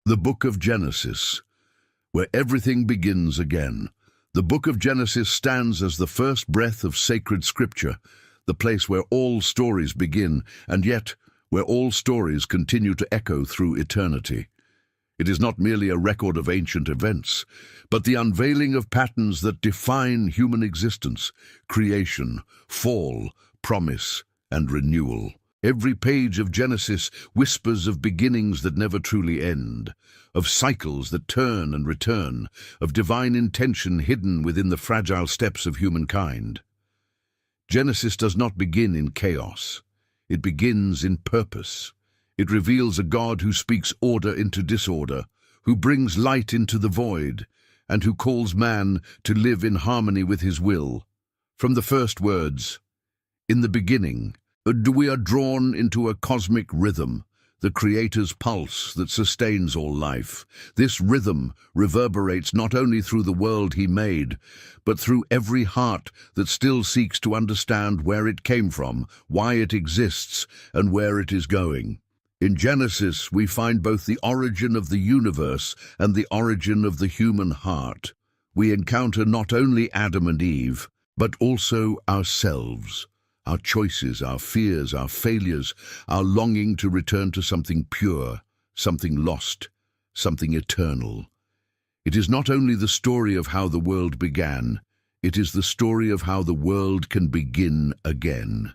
The Book of Genesis, where everything begins again. The Book of Genesis stands as the first breath of sacred scripture, the place where all stories begin, and yet where all stories continue to echo through eternity. It is not merely a record of ancient events, but the unveiling of patterns that define human existence: creation, fall, promise, and renewal. Every page of Genesis whispers of beginnings that never truly end, of cycles that turn and return, of divine intention hidden within the fragile steps of humankind. Genesis does not begin in chaos. It begins in purpose. It reveals a God who speaks order into disorder, who brings light into the void, and who calls man to live in harmony with his will. From the first words, "In the beginning," we are drawn into a cosmic rhythm, the Creator's pulse that sustains all life. This rhythm reverberates not only through the world He made, but through every heart that still seeks to understand where it came from, why it exists, and where it is going. In Genesis, we find both the origin of the universe and the origin of the human heart. We encounter not only Adam and Eve, but also ourselves. Our choices, our fears, our failures, our longing to return to something pure, something lost, something eternal. It is not only the story of how the world began, it is the story of how the world can begin again.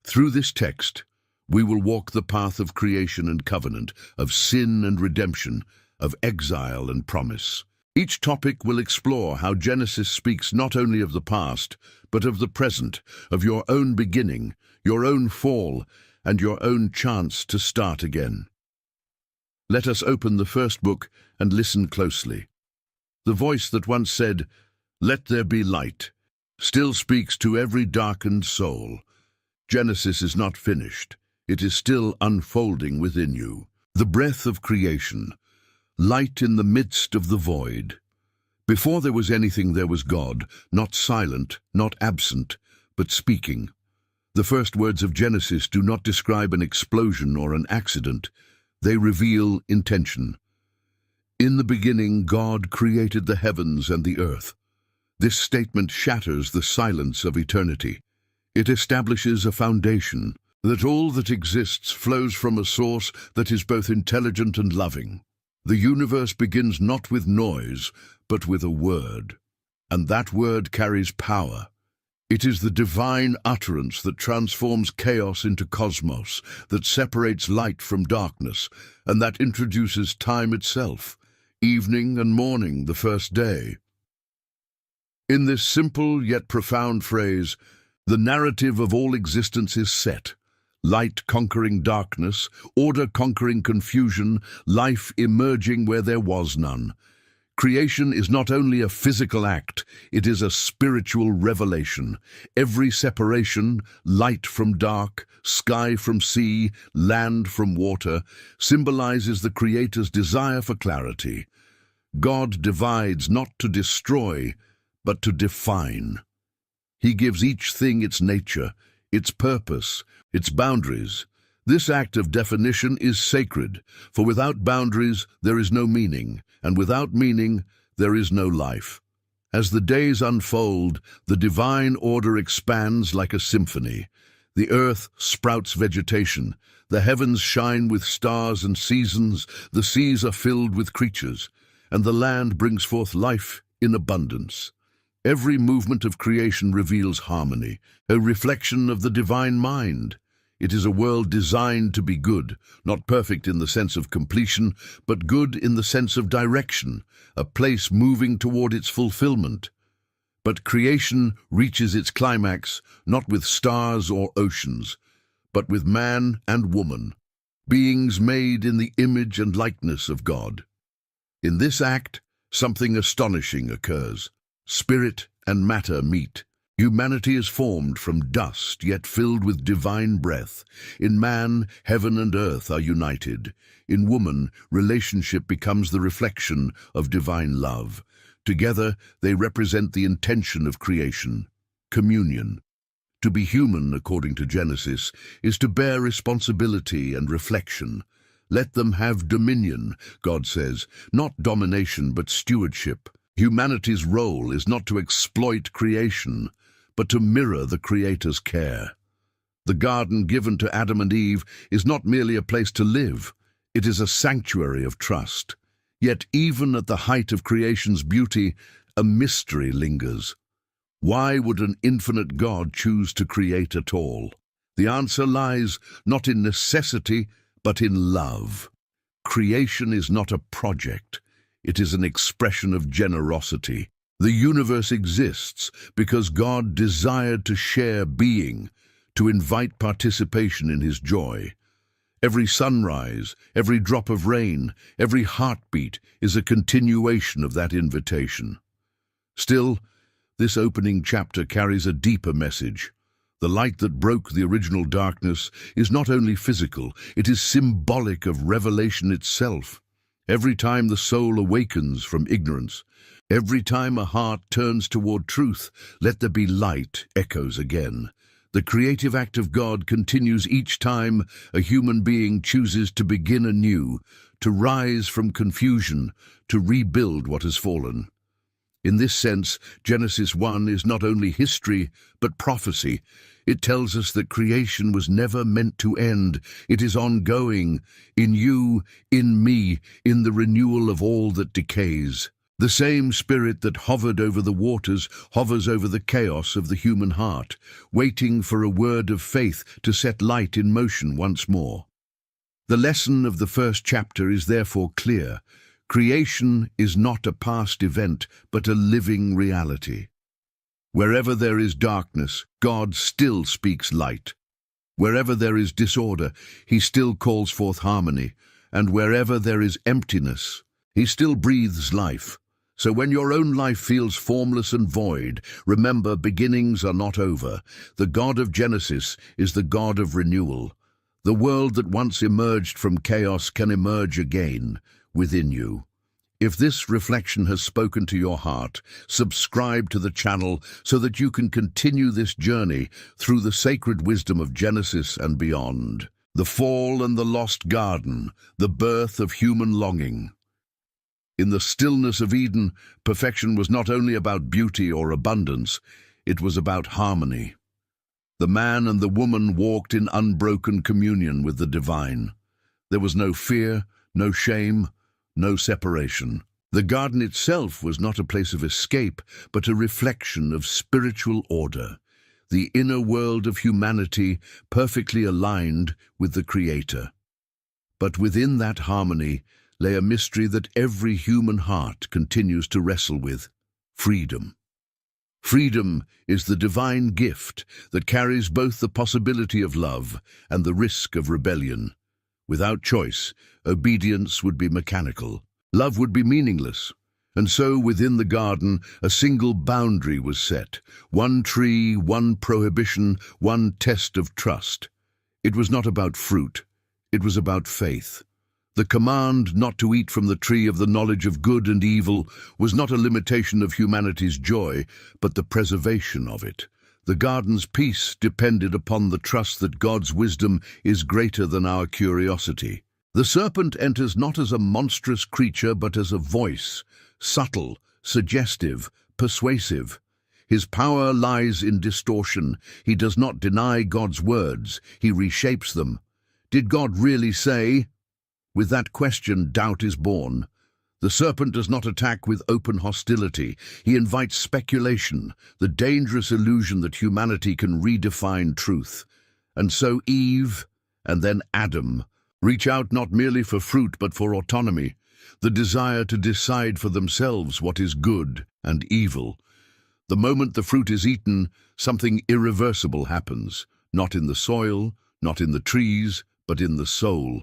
Through this text, we will walk the path of creation and covenant, of sin and redemption, of exile and promise. Each topic will explore how Genesis speaks not only of the past, but of the present, of your own beginning, your own fall, and your own chance to start again. Let us open the first book and listen closely. The voice that once said, "Let there be light," still speaks to every darkened soul. Genesis is not finished. It is still unfolding within you. The breath of creation, light in the midst of the void. Before there was anything, there was God, not silent, not absent, but speaking. The first words of Genesis do not describe an explosion or an accident. They reveal intention. In the beginning, God created the heavens and the earth. This statement shatters the silence of eternity. It establishes a foundation, that all that exists flows from a source that is both intelligent and loving. The universe begins not with noise, but with a word. And that word carries power. It is the divine utterance that transforms chaos into cosmos, that separates light from darkness, and that introduces time itself, evening and morning, the first day. In this simple yet profound phrase, the narrative of all existence is set. Light conquering darkness, order conquering confusion, life emerging where there was none. Creation is not only a physical act, it is a spiritual revelation. Every separation, light from dark, sky from sea, land from water, symbolizes the Creator's desire for clarity. God divides not to destroy, but to define. He gives each thing its nature, its purpose, its boundaries. This act of definition is sacred, for without boundaries there is no meaning, and without meaning there is no life. As the days unfold, the divine order expands like a symphony. The earth sprouts vegetation, the heavens shine with stars and seasons, the seas are filled with creatures, and the land brings forth life in abundance. Every movement of creation reveals harmony, a reflection of the divine mind. It is a world designed to be good, not perfect in the sense of completion, but good in the sense of direction, a place moving toward its fulfillment. But creation reaches its climax not with stars or oceans, but with man and woman, beings made in the image and likeness of God. In this act, something astonishing occurs. Spirit and matter meet. Humanity is formed from dust, yet filled with divine breath. In man, heaven and earth are united. In woman, relationship becomes the reflection of divine love. Together, they represent the intention of creation, communion. To be human, according to Genesis, is to bear responsibility and reflection. Let them have dominion, God says, not domination but stewardship. Humanity's role is not to exploit creation, but to mirror the Creator's care. The garden given to Adam and Eve is not merely a place to live, it is a sanctuary of trust. Yet even at the height of creation's beauty, a mystery lingers. Why would an infinite God choose to create at all? The answer lies not in necessity, but in love. Creation is not a project, it is an expression of generosity. The universe exists because God desired to share being, to invite participation in his joy. Every sunrise, every drop of rain, every heartbeat is a continuation of that invitation. Still, this opening chapter carries a deeper message. The light that broke the original darkness is not only physical, it is symbolic of revelation itself. Every time the soul awakens from ignorance, every time a heart turns toward truth, let there be light, echoes again. The creative act of God continues each time a human being chooses to begin anew, to rise from confusion, to rebuild what has fallen. In this sense, Genesis 1 is not only history, but prophecy. It tells us that creation was never meant to end. It is ongoing, in you, in me, in the renewal of all that decays. The same spirit that hovered over the waters hovers over the chaos of the human heart, waiting for a word of faith to set light in motion once more. The lesson of the first chapter is therefore clear. Creation is not a past event, but a living reality. Wherever there is darkness, God still speaks light. Wherever there is disorder, he still calls forth harmony. And wherever there is emptiness, he still breathes life. So when your own life feels formless and void, remember, beginnings are not over. The God of Genesis is the God of renewal. The world that once emerged from chaos can emerge again within you. If this reflection has spoken to your heart, subscribe to the channel so that you can continue this journey through the sacred wisdom of Genesis and beyond. The fall and the lost garden, the birth of human longing. In the stillness of Eden, perfection was not only about beauty or abundance, it was about harmony. The man and the woman walked in unbroken communion with the divine. There was no fear, no shame, no separation. The garden itself was not a place of escape, but a reflection of spiritual order, the inner world of humanity perfectly aligned with the Creator. But within that harmony lay a mystery that every human heart continues to wrestle with: freedom. Freedom is the divine gift that carries both the possibility of love and the risk of rebellion. Without choice, obedience would be mechanical. Love would be meaningless. And so within the garden, a single boundary was set. One tree, one prohibition, one test of trust. It was not about fruit. It was about faith. The command not to eat from the tree of the knowledge of good and evil was not a limitation of humanity's joy, but the preservation of it. The garden's peace depended upon the trust that God's wisdom is greater than our curiosity. The serpent enters not as a monstrous creature, but as a voice, subtle, suggestive, persuasive. His power lies in distortion. He does not deny God's words, he reshapes them. Did God really say? With that question, doubt is born. The serpent does not attack with open hostility. He invites speculation, the dangerous illusion that humanity can redefine truth. And so Eve, and then Adam, reach out not merely for fruit but for autonomy, the desire to decide for themselves what is good and evil. The moment the fruit is eaten, something irreversible happens, not in the soil, not in the trees, but in the soul.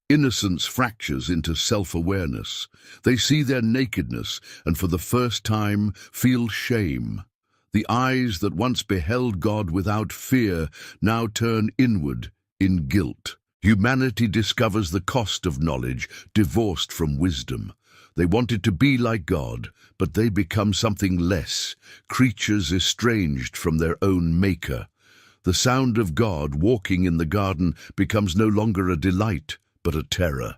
Innocence fractures into self-awareness. They see their nakedness and for the first time feel shame. The eyes that once beheld God without fear now turn inward in guilt. Humanity discovers the cost of knowledge divorced from wisdom. They wanted to be like God, but they become something less, creatures estranged from their own maker. The sound of God walking in the garden becomes no longer a delight, but a terror.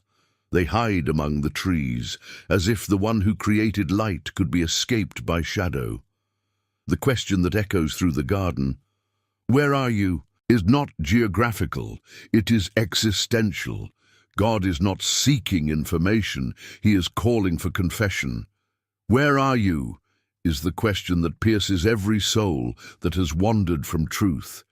They hide among the trees, as if the one who created light could be escaped by shadow. The question that echoes through the garden, "Where are you?" is not geographical, it is existential. God is not seeking information, he is calling for confession. "Where are you?" is the question that pierces every soul that has wandered from truth.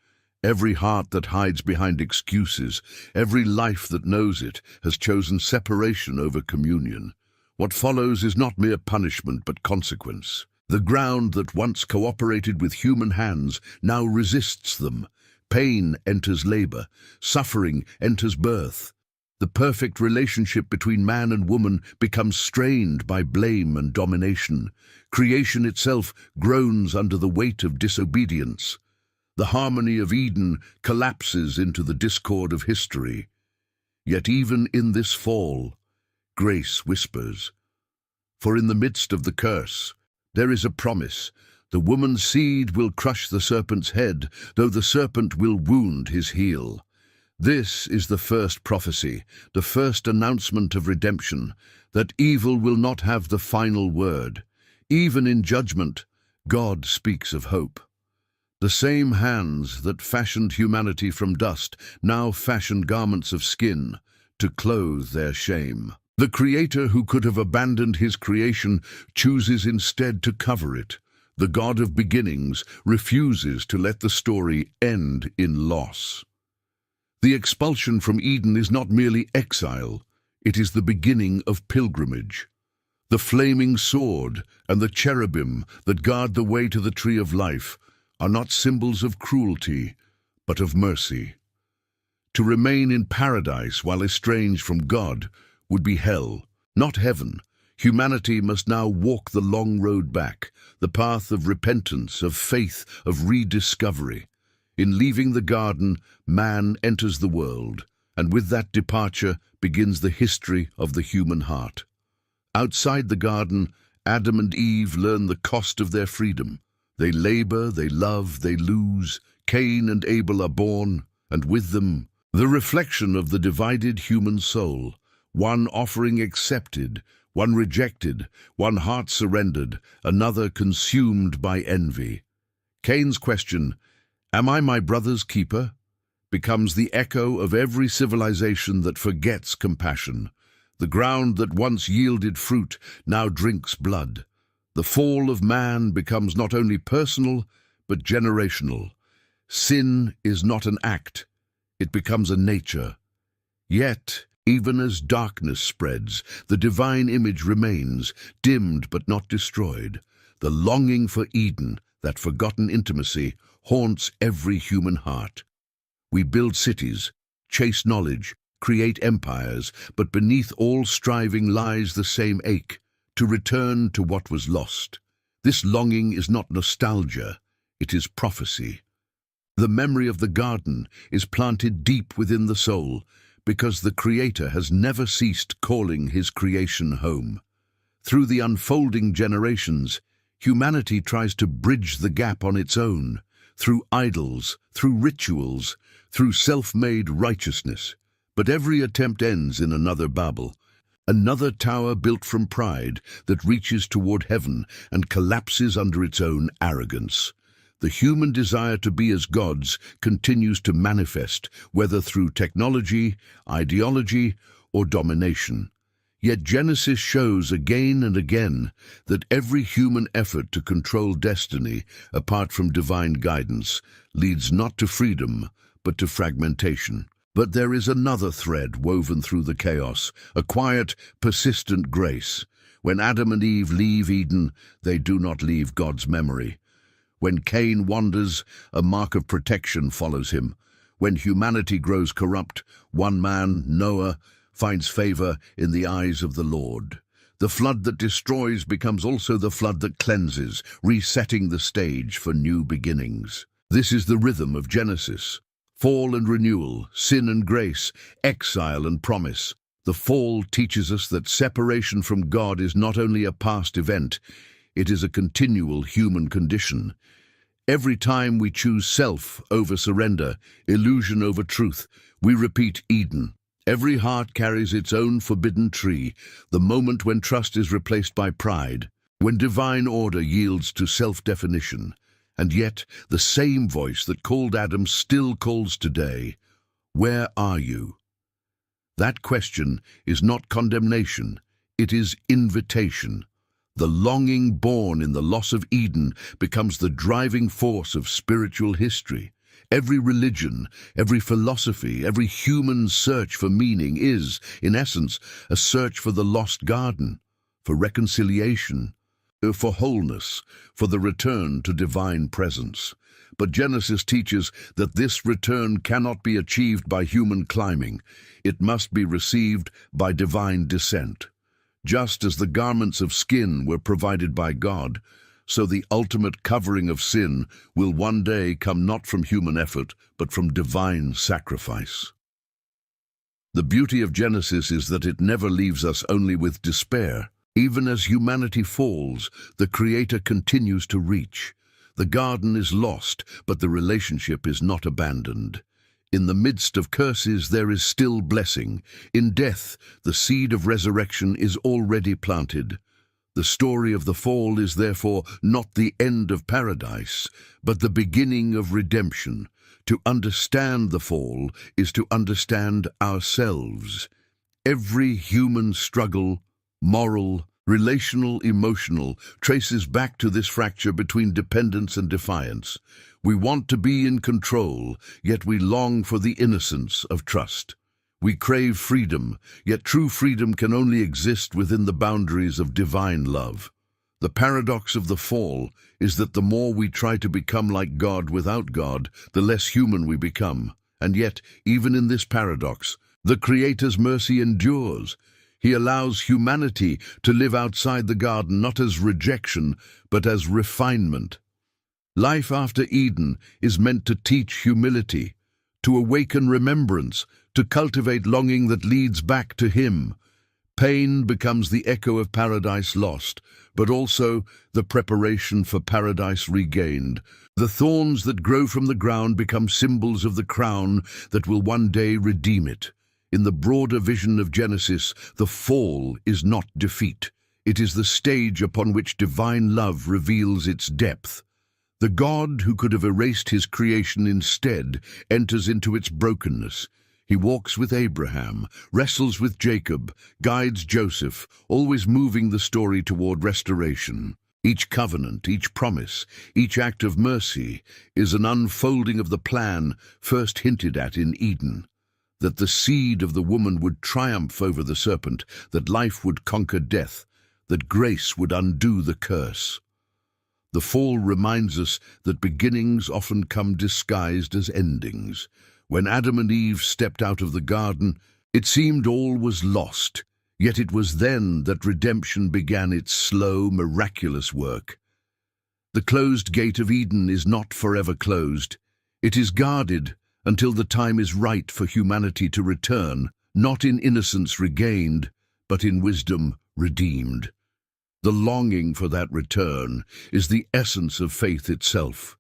Every heart that hides behind excuses, every life that knows it, has chosen separation over communion. What follows is not mere punishment but consequence. The ground that once cooperated with human hands now resists them. Pain enters labor, suffering enters birth. The perfect relationship between man and woman becomes strained by blame and domination. Creation itself groans under the weight of disobedience. The harmony of Eden collapses into the discord of history. Yet even in this fall, grace whispers. For in the midst of the curse, there is a promise. The woman's seed will crush the serpent's head, though the serpent will wound his heel. This is the first prophecy, the first announcement of redemption, that evil will not have the final word. Even in judgment, God speaks of hope. The same hands that fashioned humanity from dust now fashion garments of skin to clothe their shame. The Creator who could have abandoned his creation chooses instead to cover it. The God of beginnings refuses to let the story end in loss. The expulsion from Eden is not merely exile, it is the beginning of pilgrimage. The flaming sword and the cherubim that guard the way to the tree of life are not symbols of cruelty, but of mercy. To remain in paradise while estranged from God would be hell, not heaven. Humanity must now walk the long road back, the path of repentance, of faith, of rediscovery. In leaving the garden, man enters the world, and with that departure begins the history of the human heart. Outside the garden, Adam and Eve learn the cost of their freedom. They labor, they love, they lose. Cain and Abel are born, and with them, the reflection of the divided human soul. One offering accepted, one rejected, one heart surrendered, another consumed by envy. Cain's question, "Am I my brother's keeper?" becomes the echo of every civilization that forgets compassion. The ground that once yielded fruit now drinks blood. The fall of man becomes not only personal, but generational. Sin is not an act, it becomes a nature. Yet, even as darkness spreads, the divine image remains, dimmed but not destroyed. The longing for Eden, that forgotten intimacy, haunts every human heart. We build cities, chase knowledge, create empires, but beneath all striving lies the same ache, to return to what was lost. This longing is not nostalgia, it is prophecy. The memory of the garden is planted deep within the soul, because the Creator has never ceased calling his creation home. Through the unfolding generations, humanity tries to bridge the gap on its own, through idols, through rituals, through self-made righteousness. But every attempt ends in another Babel, another tower built from pride that reaches toward heaven and collapses under its own arrogance. The human desire to be as gods continues to manifest, whether through technology, ideology, or domination. Yet Genesis shows again and again that every human effort to control destiny, apart from divine guidance, leads not to freedom, but to fragmentation. But there is another thread woven through the chaos, a quiet, persistent grace. When Adam and Eve leave Eden, they do not leave God's memory. When Cain wanders, a mark of protection follows him. When humanity grows corrupt, one man, Noah, finds favor in the eyes of the Lord. The flood that destroys becomes also the flood that cleanses, resetting the stage for new beginnings. This is the rhythm of Genesis. Fall and renewal, sin and grace, exile and promise. The fall teaches us that separation from God is not only a past event, it is a continual human condition. Every time we choose self over surrender, illusion over truth, we repeat Eden. Every heart carries its own forbidden tree, the moment when trust is replaced by pride, when divine order yields to self-definition. And yet, the same voice that called Adam still calls today, "Where are you?" That question is not condemnation, it is invitation. The longing born in the loss of Eden becomes the driving force of spiritual history. Every religion, every philosophy, every human search for meaning is, in essence, a search for the lost garden, for reconciliation, for wholeness, for the return to divine presence. But Genesis teaches that this return cannot be achieved by human climbing. It must be received by divine descent. Just as the garments of skin were provided by God, so the ultimate covering of sin will one day come not from human effort, but from divine sacrifice. The beauty of Genesis is that it never leaves us only with despair. Even as humanity falls, the Creator continues to reach. The garden is lost, but the relationship is not abandoned. In the midst of curses, there is still blessing. In death, the seed of resurrection is already planted. The story of the fall is therefore not the end of paradise, but the beginning of redemption. To understand the fall is to understand ourselves. Every human struggle, moral, relational, emotional, traces back to this fracture between dependence and defiance. We want to be in control, yet we long for the innocence of trust. We crave freedom, yet true freedom can only exist within the boundaries of divine love. The paradox of the fall is that the more we try to become like God without God, the less human we become. And yet, even in this paradox, the Creator's mercy endures. He allows humanity to live outside the garden not as rejection, but as refinement. Life after Eden is meant to teach humility, to awaken remembrance, to cultivate longing that leads back to Him. Pain becomes the echo of paradise lost, but also the preparation for paradise regained. The thorns that grow from the ground become symbols of the crown that will one day redeem it. In the broader vision of Genesis, the fall is not defeat. It is the stage upon which divine love reveals its depth. The God who could have erased His creation instead enters into its brokenness. He walks with Abraham, wrestles with Jacob, guides Joseph, always moving the story toward restoration. Each covenant, each promise, each act of mercy is an unfolding of the plan first hinted at in Eden. That the seed of the woman would triumph over the serpent, that life would conquer death, that grace would undo the curse. The fall reminds us that beginnings often come disguised as endings. When Adam and Eve stepped out of the garden, it seemed all was lost, yet it was then that redemption began its slow, miraculous work. The closed gate of Eden is not forever closed. It is guarded until the time is right for humanity to return, not in innocence regained, but in wisdom redeemed. The longing for that return is the essence of faith itself.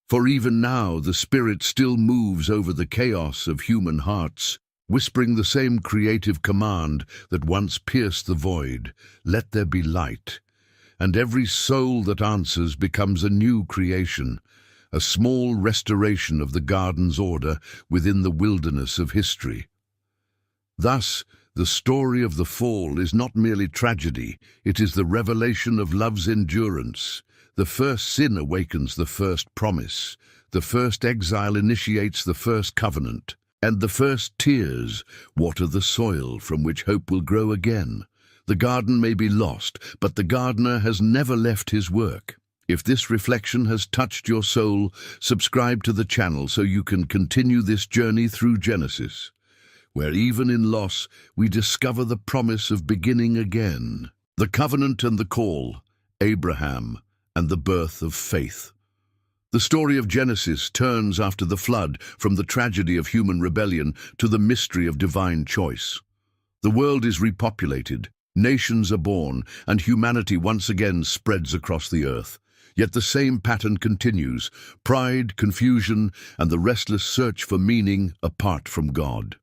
For even now the Spirit still moves over the chaos of human hearts, whispering the same creative command that once pierced the void, "Let there be light." And every soul that answers becomes a new creation, a small restoration of the garden's order within the wilderness of history. Thus, the story of the fall is not merely tragedy, it is the revelation of love's endurance. The first sin awakens the first promise, the first exile initiates the first covenant, and the first tears water the soil from which hope will grow again. The garden may be lost, but the gardener has never left his work. If this reflection has touched your soul, subscribe to the channel so you can continue this journey through Genesis, where even in loss we discover the promise of beginning again. The covenant and the call, Abraham, and the birth of faith. The story of Genesis turns after the flood from the tragedy of human rebellion to the mystery of divine choice. The world is repopulated, nations are born, and humanity once again spreads across the earth. Yet the same pattern continues: pride, confusion, and the restless search for meaning apart from God.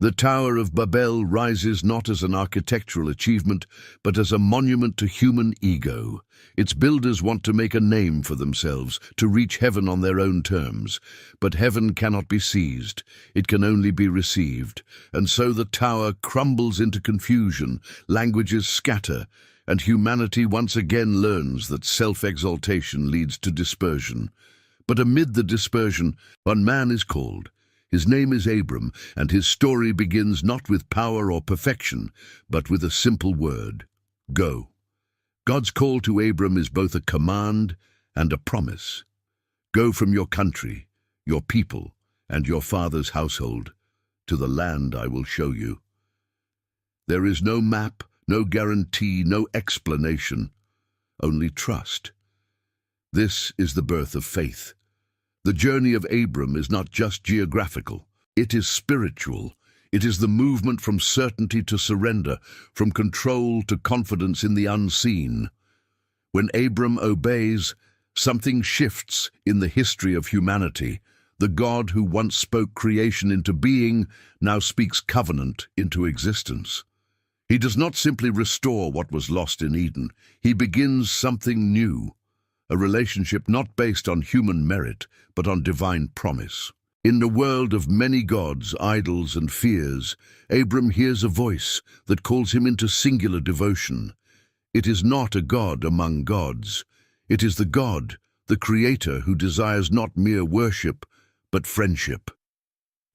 The Tower of Babel rises not as an architectural achievement, but as a monument to human ego. Its builders want to make a name for themselves, to reach heaven on their own terms. But heaven cannot be seized, it can only be received. And so the tower crumbles into confusion, languages scatter, and humanity once again learns that self-exaltation leads to dispersion. But amid the dispersion, one man is called. His name is Abram, and his story begins not with power or perfection, but with a simple word: go. God's call to Abram is both a command and a promise. Go from your country, your people, and your father's household, to the land I will show you. There is no map, no guarantee, no explanation, only trust. This is the birth of faith. The journey of Abram is not just geographical, it is spiritual. It is the movement from certainty to surrender, from control to confidence in the unseen. When Abram obeys, something shifts in the history of humanity. The God who once spoke creation into being now speaks covenant into existence. He does not simply restore what was lost in Eden. He begins something new, a relationship not based on human merit, but on divine promise. In the world of many gods, idols, and fears, Abram hears a voice that calls him into singular devotion. It is not a god among gods. It is the God, the Creator, who desires not mere worship, but friendship.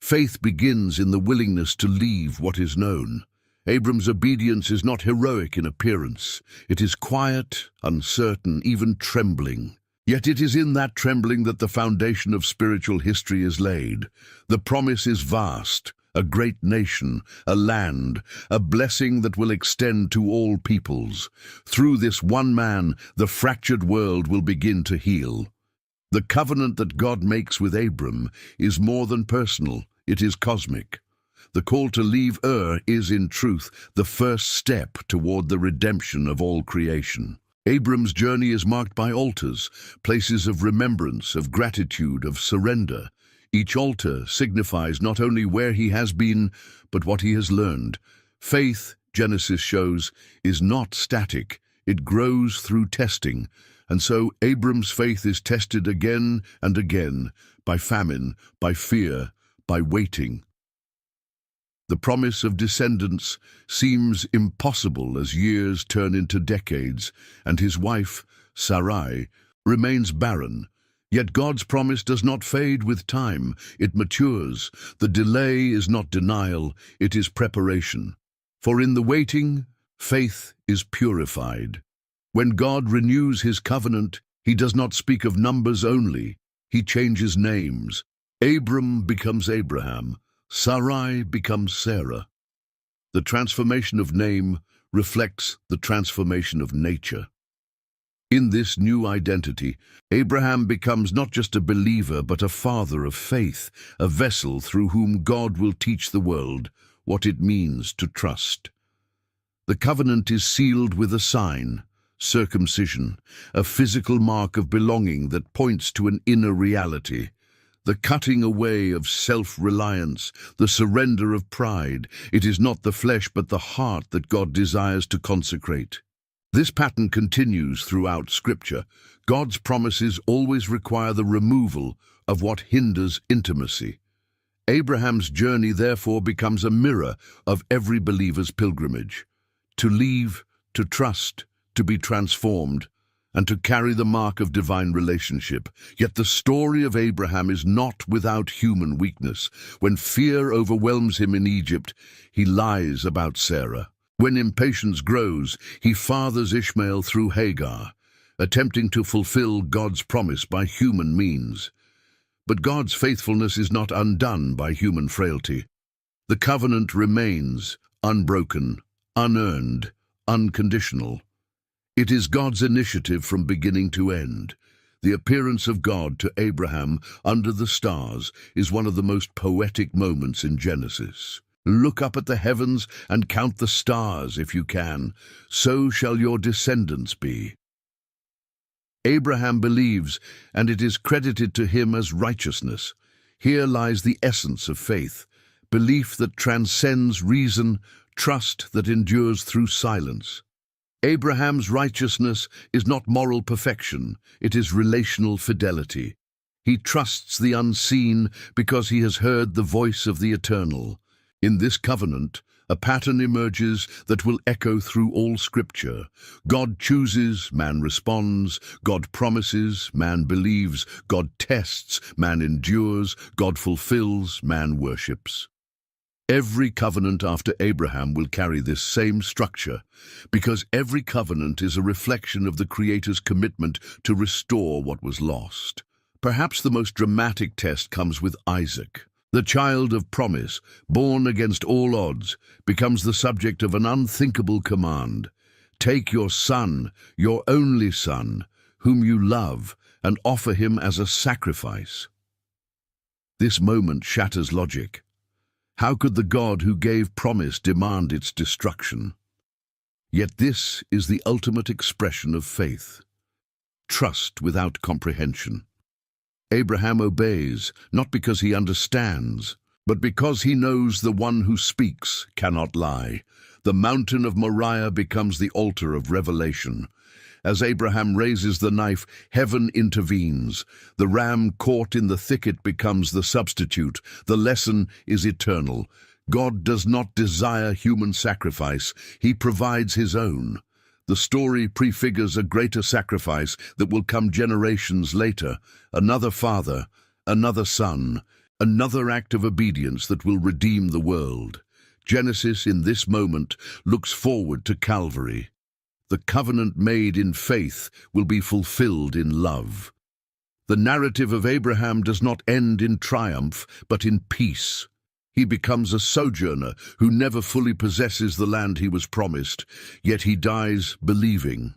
Faith begins in the willingness to leave what is known. Abram's obedience is not heroic in appearance. It is quiet, uncertain, even trembling. Yet it is in that trembling that the foundation of spiritual history is laid. The promise is vast, a great nation, a land, a blessing that will extend to all peoples. Through this one man, the fractured world will begin to heal. The covenant that God makes with Abram is more than personal, it is cosmic. The call to leave Ur is, in truth, the first step toward the redemption of all creation. Abram's journey is marked by altars, places of remembrance, of gratitude, of surrender. Each altar signifies not only where he has been, but what he has learned. Faith, Genesis shows, is not static. It grows through testing. And so Abram's faith is tested again and again, by famine, by fear, by waiting. The promise of descendants seems impossible as years turn into decades, and his wife, Sarai, remains barren. Yet God's promise does not fade with time, it matures. The delay is not denial, it is preparation. For in the waiting, faith is purified. When God renews his covenant, he does not speak of numbers only, he changes names. Abram becomes Abraham. Sarai becomes Sarah. The transformation of name reflects the transformation of nature. In this new identity, Abraham becomes not just a believer but a father of faith, a vessel through whom God will teach the world what it means to trust. The covenant is sealed with a sign, circumcision, a physical mark of belonging that points to an inner reality. The cutting away of self-reliance, the surrender of pride. It is not the flesh but the heart that God desires to consecrate. This pattern continues throughout Scripture. God's promises always require the removal of what hinders intimacy. Abraham's journey therefore becomes a mirror of every believer's pilgrimage. To leave, to trust, to be transformed, and to carry the mark of divine relationship. Yet the story of Abraham is not without human weakness. When fear overwhelms him in Egypt, he lies about Sarah. When impatience grows, he fathers Ishmael through Hagar, attempting to fulfill God's promise by human means. But God's faithfulness is not undone by human frailty. The covenant remains unbroken, unearned, unconditional. It is God's initiative from beginning to end. The appearance of God to Abraham under the stars is one of the most poetic moments in Genesis. Look up at the heavens and count the stars if you can. So shall your descendants be. Abraham believes, and it is credited to him as righteousness. Here lies the essence of faith. belief that transcends reason, trust that endures through silence. Abraham's righteousness is not moral perfection, it is relational fidelity. He trusts the unseen because he has heard the voice of the eternal. In this covenant, a pattern emerges that will echo through all Scripture. God chooses, man responds. God promises, man believes. God tests, man endures. God fulfills, man worships. Every covenant after Abraham will carry this same structure, because every covenant is a reflection of the Creator's commitment to restore what was lost. Perhaps the most dramatic test comes with Isaac. The child of promise, born against all odds, becomes the subject of an unthinkable command. Take your son, your only son, whom you love, and offer him as a sacrifice. This moment shatters logic. How could the God who gave promise demand its destruction? Yet this is the ultimate expression of faith. Trust without comprehension. Abraham obeys, not because he understands, but because he knows the one who speaks cannot lie. The mountain of Moriah becomes the altar of revelation. As Abraham raises the knife, heaven intervenes. The ram caught in the thicket becomes the substitute. The lesson is eternal. God does not desire human sacrifice. He provides his own. The story prefigures a greater sacrifice that will come generations later. Another father, another son, another act of obedience that will redeem the world. Genesis, in this moment, looks forward to Calvary. The covenant made in faith will be fulfilled in love. The narrative of Abraham does not end in triumph, but in peace. He becomes a sojourner who never fully possesses the land he was promised, yet he dies believing.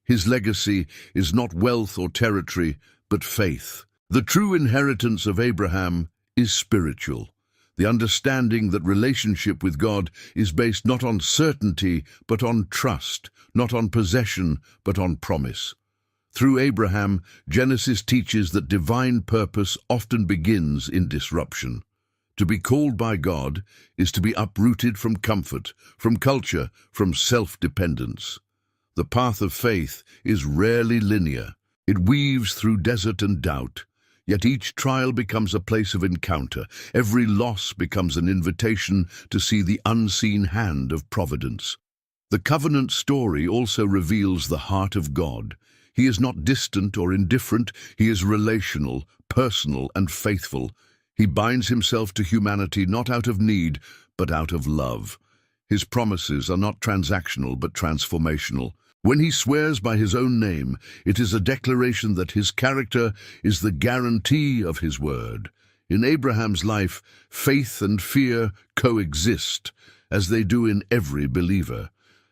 His legacy is not wealth or territory, but faith. The true inheritance of Abraham is spiritual. The understanding that relationship with God is based not on certainty, but on trust, not on possession, but on promise. Through Abraham, Genesis teaches that divine purpose often begins in disruption. To be called by God is to be uprooted from comfort, from culture, from self-dependence. The path of faith is rarely linear. It weaves through desert and doubt. Yet each trial becomes a place of encounter. Every loss becomes an invitation to see the unseen hand of providence. The covenant story also reveals the heart of God. He is not distant or indifferent. He is relational, personal, and faithful. He binds himself to humanity not out of need, but out of love. His promises are not transactional, but transformational. When he swears by his own name, it is a declaration that his character is the guarantee of his word. In Abraham's life, faith and fear coexist, as they do in every believer.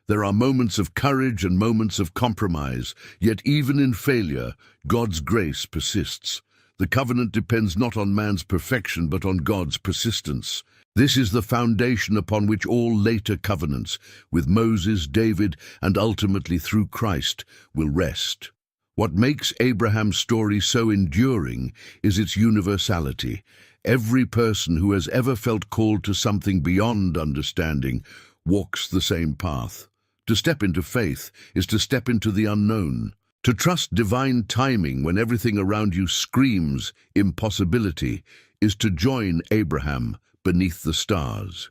There are moments of courage and moments of compromise, yet even in failure, God's grace persists. The covenant depends not on man's perfection, but on God's persistence. This is the foundation upon which all later covenants, with Moses, David, and ultimately through Christ, will rest. What makes Abraham's story so enduring is its universality. Every person who has ever felt called to something beyond understanding walks the same path. To step into faith is to step into the unknown. To trust divine timing when everything around you screams impossibility is to join Abraham beneath the stars.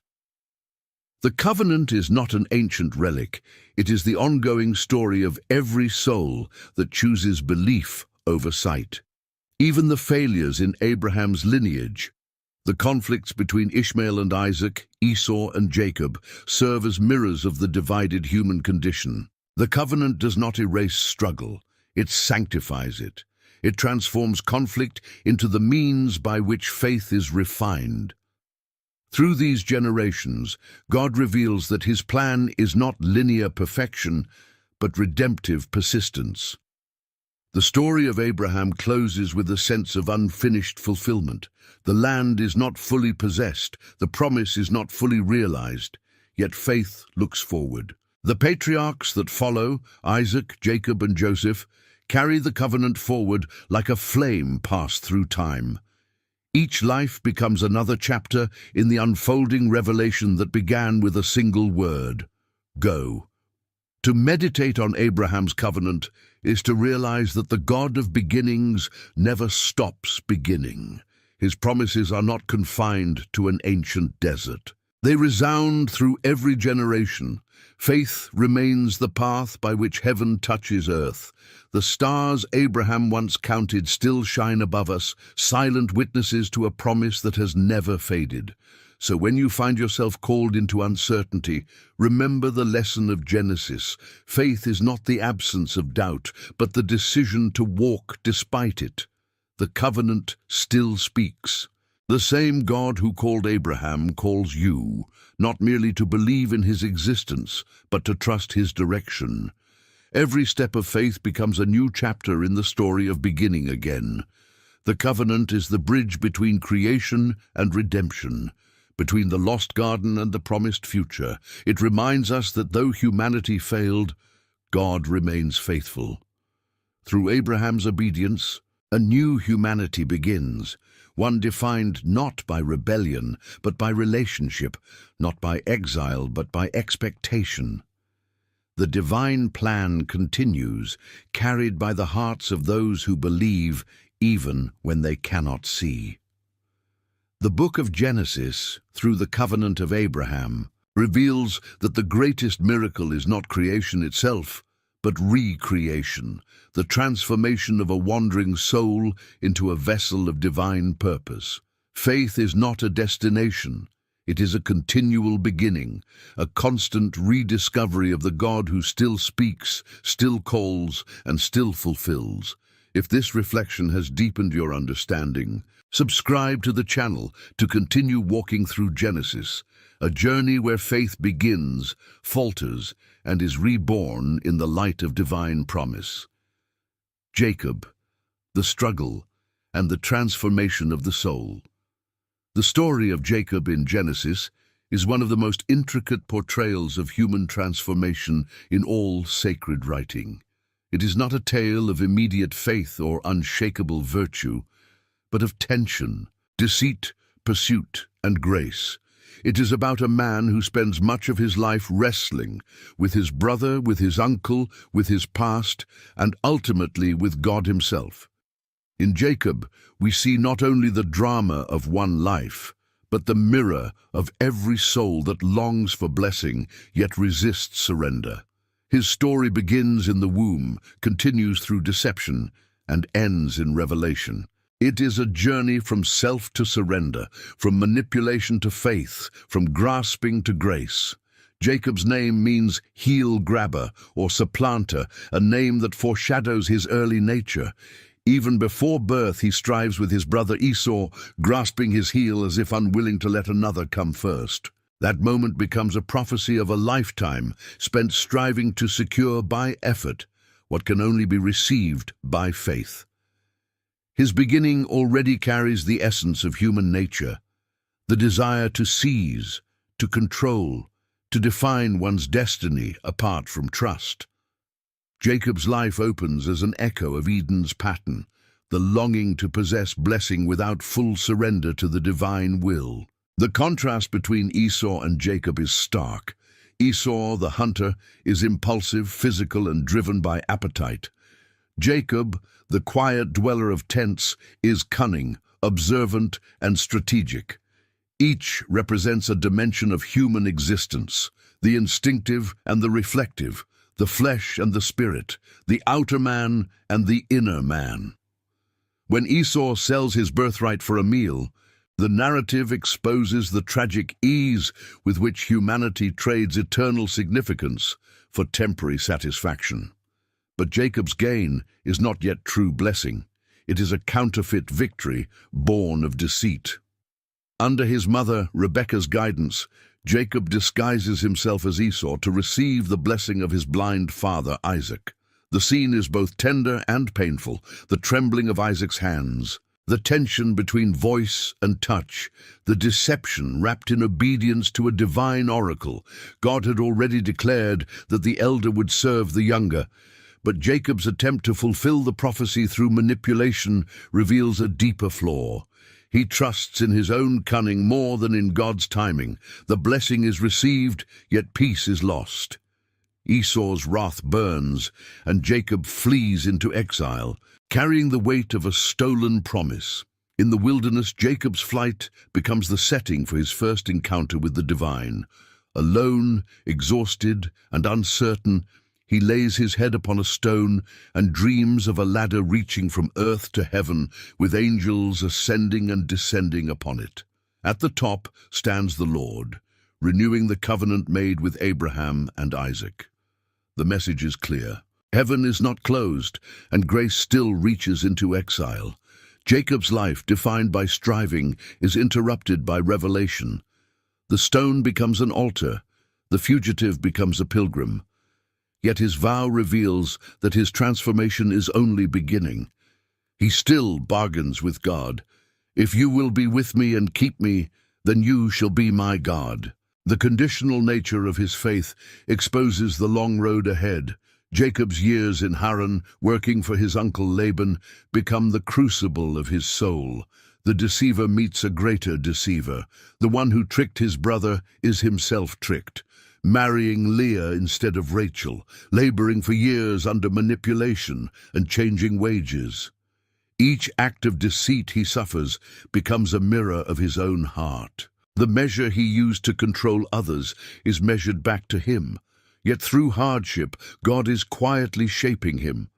The covenant is not an ancient relic. It is the ongoing story of every soul that chooses belief over sight. Even the failures in Abraham's lineage, the conflicts between Ishmael and Isaac, Esau and Jacob, serve as mirrors of the divided human condition. The covenant does not erase struggle, it sanctifies it. It transforms conflict into the means by which faith is refined. Through these generations, God reveals that his plan is not linear perfection, but redemptive persistence. The story of Abraham closes with a sense of unfinished fulfillment. The land is not fully possessed, the promise is not fully realized, yet faith looks forward. The patriarchs that follow, Isaac, Jacob, and Joseph, carry the covenant forward like a flame passed through time. Each life becomes another chapter in the unfolding revelation that began with a single word: go. To meditate on Abraham's covenant is to realize that the God of beginnings never stops beginning. His promises are not confined to an ancient desert. They resound through every generation. Faith remains the path by which heaven touches earth. The stars Abraham once counted still shine above us, silent witnesses to a promise that has never faded. So when you find yourself called into uncertainty, remember the lesson of Genesis. Faith is not the absence of doubt, but the decision to walk despite it. The covenant still speaks. The same God who called Abraham calls you, not merely to believe in his existence, but to trust his direction. Every step of faith becomes a new chapter in the story of beginning again. The covenant is the bridge between creation and redemption, between the lost garden and the promised future. It reminds us that though humanity failed, God remains faithful. Through Abraham's obedience, a new humanity begins, one defined not by rebellion, but by relationship, not by exile, but by expectation. The divine plan continues, carried by the hearts of those who believe, even when they cannot see. The book of Genesis, through the covenant of Abraham, reveals that the greatest miracle is not creation itself, but recreation, the transformation of a wandering soul into a vessel of divine purpose. Faith is not a destination. It is a continual beginning, a constant rediscovery of the God who still speaks, still calls, and still fulfills. If this reflection has deepened your understanding, subscribe to the channel to continue walking through Genesis, a journey where faith begins, falters, and is reborn in the light of divine promise. Jacob, the struggle, and the transformation of the soul. The story of Jacob in Genesis is one of the most intricate portrayals of human transformation in all sacred writing. It is not a tale of immediate faith or unshakable virtue, but of tension, deceit, pursuit, and grace. It is about a man who spends much of his life wrestling with his brother, with his uncle, with his past, and ultimately with God himself. In Jacob, we see not only the drama of one life, but the mirror of every soul that longs for blessing, yet resists surrender. His story begins in the womb, continues through deception, and ends in revelation. It is a journey from self to surrender, from manipulation to faith, from grasping to grace. Jacob's name means heel-grabber or supplanter, a name that foreshadows his early nature. Even before birth, he strives with his brother Esau, grasping his heel as if unwilling to let another come first. That moment becomes a prophecy of a lifetime spent striving to secure by effort what can only be received by faith. His beginning already carries the essence of human nature, the desire to seize, to control, to define one's destiny apart from trust. Jacob's life opens as an echo of Eden's pattern, the longing to possess blessing without full surrender to the divine will. The contrast between Esau and Jacob is stark. Esau, the hunter, is impulsive, physical, and driven by appetite. Jacob, the quiet dweller of tents, is cunning, observant, and strategic. Each represents a dimension of human existence, the instinctive and the reflective, the flesh and the spirit, the outer man and the inner man. When Esau sells his birthright for a meal, the narrative exposes the tragic ease with which humanity trades eternal significance for temporary satisfaction. But Jacob's gain is not yet true blessing. It is a counterfeit victory born of deceit. Under his mother, Rebekah's guidance, Jacob disguises himself as Esau to receive the blessing of his blind father, Isaac. The scene is both tender and painful, the trembling of Isaac's hands, the tension between voice and touch, the deception wrapped in obedience to a divine oracle. God had already declared that the elder would serve the younger, but Jacob's attempt to fulfill the prophecy through manipulation reveals a deeper flaw. He trusts in his own cunning more than in God's timing. The blessing is received, yet peace is lost. Esau's wrath burns, and Jacob flees into exile, carrying the weight of a stolen promise. In the wilderness, Jacob's flight becomes the setting for his first encounter with the divine. Alone, exhausted, and uncertain, he lays his head upon a stone and dreams of a ladder reaching from earth to heaven, with angels ascending and descending upon it. At the top stands the Lord, renewing the covenant made with Abraham and Isaac. The message is clear. Heaven is not closed, and grace still reaches into exile. Jacob's life, defined by striving, is interrupted by revelation. The stone becomes an altar, the fugitive becomes a pilgrim. Yet his vow reveals that his transformation is only beginning. He still bargains with God. If you will be with me and keep me, then you shall be my God. The conditional nature of his faith exposes the long road ahead. Jacob's years in Haran, working for his uncle Laban, become the crucible of his soul. The deceiver meets a greater deceiver. The one who tricked his brother is himself tricked, marrying Leah instead of Rachel, laboring for years under manipulation and changing wages. Each act of deceit he suffers becomes a mirror of his own heart. The measure he used to control others is measured back to him. Yet through hardship, God is quietly shaping him.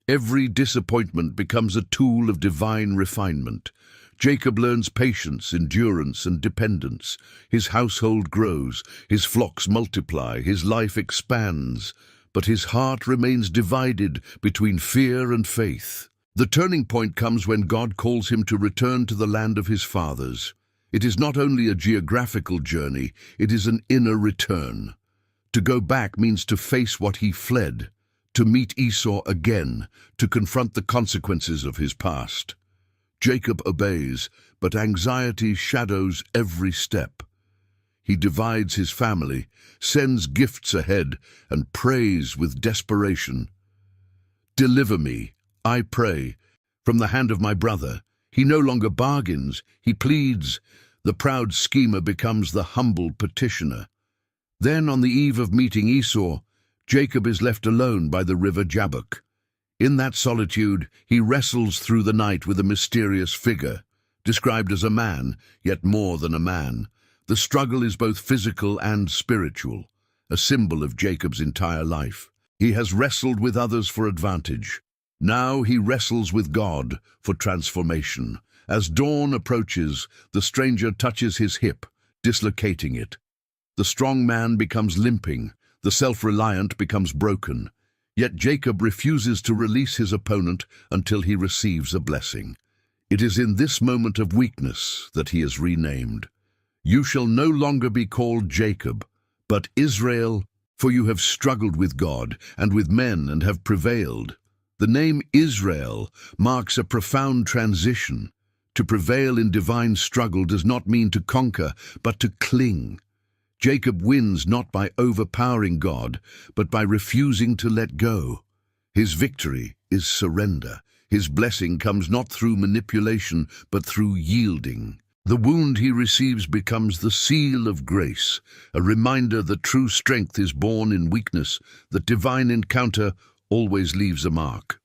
Every disappointment becomes a tool of divine refinement. Jacob learns patience, endurance, and dependence. His household grows, his flocks multiply, his life expands, but his heart remains divided between fear and faith. The turning point comes when God calls him to return to the land of his fathers. It is not only a geographical journey, it is an inner return. To go back means to face what he fled, to meet Esau again, to confront the consequences of his past. Jacob obeys, but anxiety shadows every step. He divides his family, sends gifts ahead, and prays with desperation. "Deliver me, I pray, from the hand of my brother." He no longer bargains, he pleads. The proud schemer becomes the humble petitioner. Then, on the eve of meeting Esau, Jacob is left alone by the river Jabbok. In that solitude, he wrestles through the night with a mysterious figure, described as a man, yet more than a man. The struggle is both physical and spiritual, a symbol of Jacob's entire life. He has wrestled with others for advantage. Now he wrestles with God for transformation. As dawn approaches, the stranger touches his hip, dislocating it. The strong man becomes limping, the self-reliant becomes broken. Yet Jacob refuses to release his opponent until he receives a blessing. It is in this moment of weakness that he is renamed. "You shall no longer be called Jacob, but Israel, for you have struggled with God and with men and have prevailed." The name Israel marks a profound transition. To prevail in divine struggle does not mean to conquer, but to cling. Jacob wins not by overpowering God, but by refusing to let go. His victory is surrender. His blessing comes not through manipulation, but through yielding. The wound he receives becomes the seal of grace, a reminder that true strength is born in weakness, that divine encounter always leaves a mark.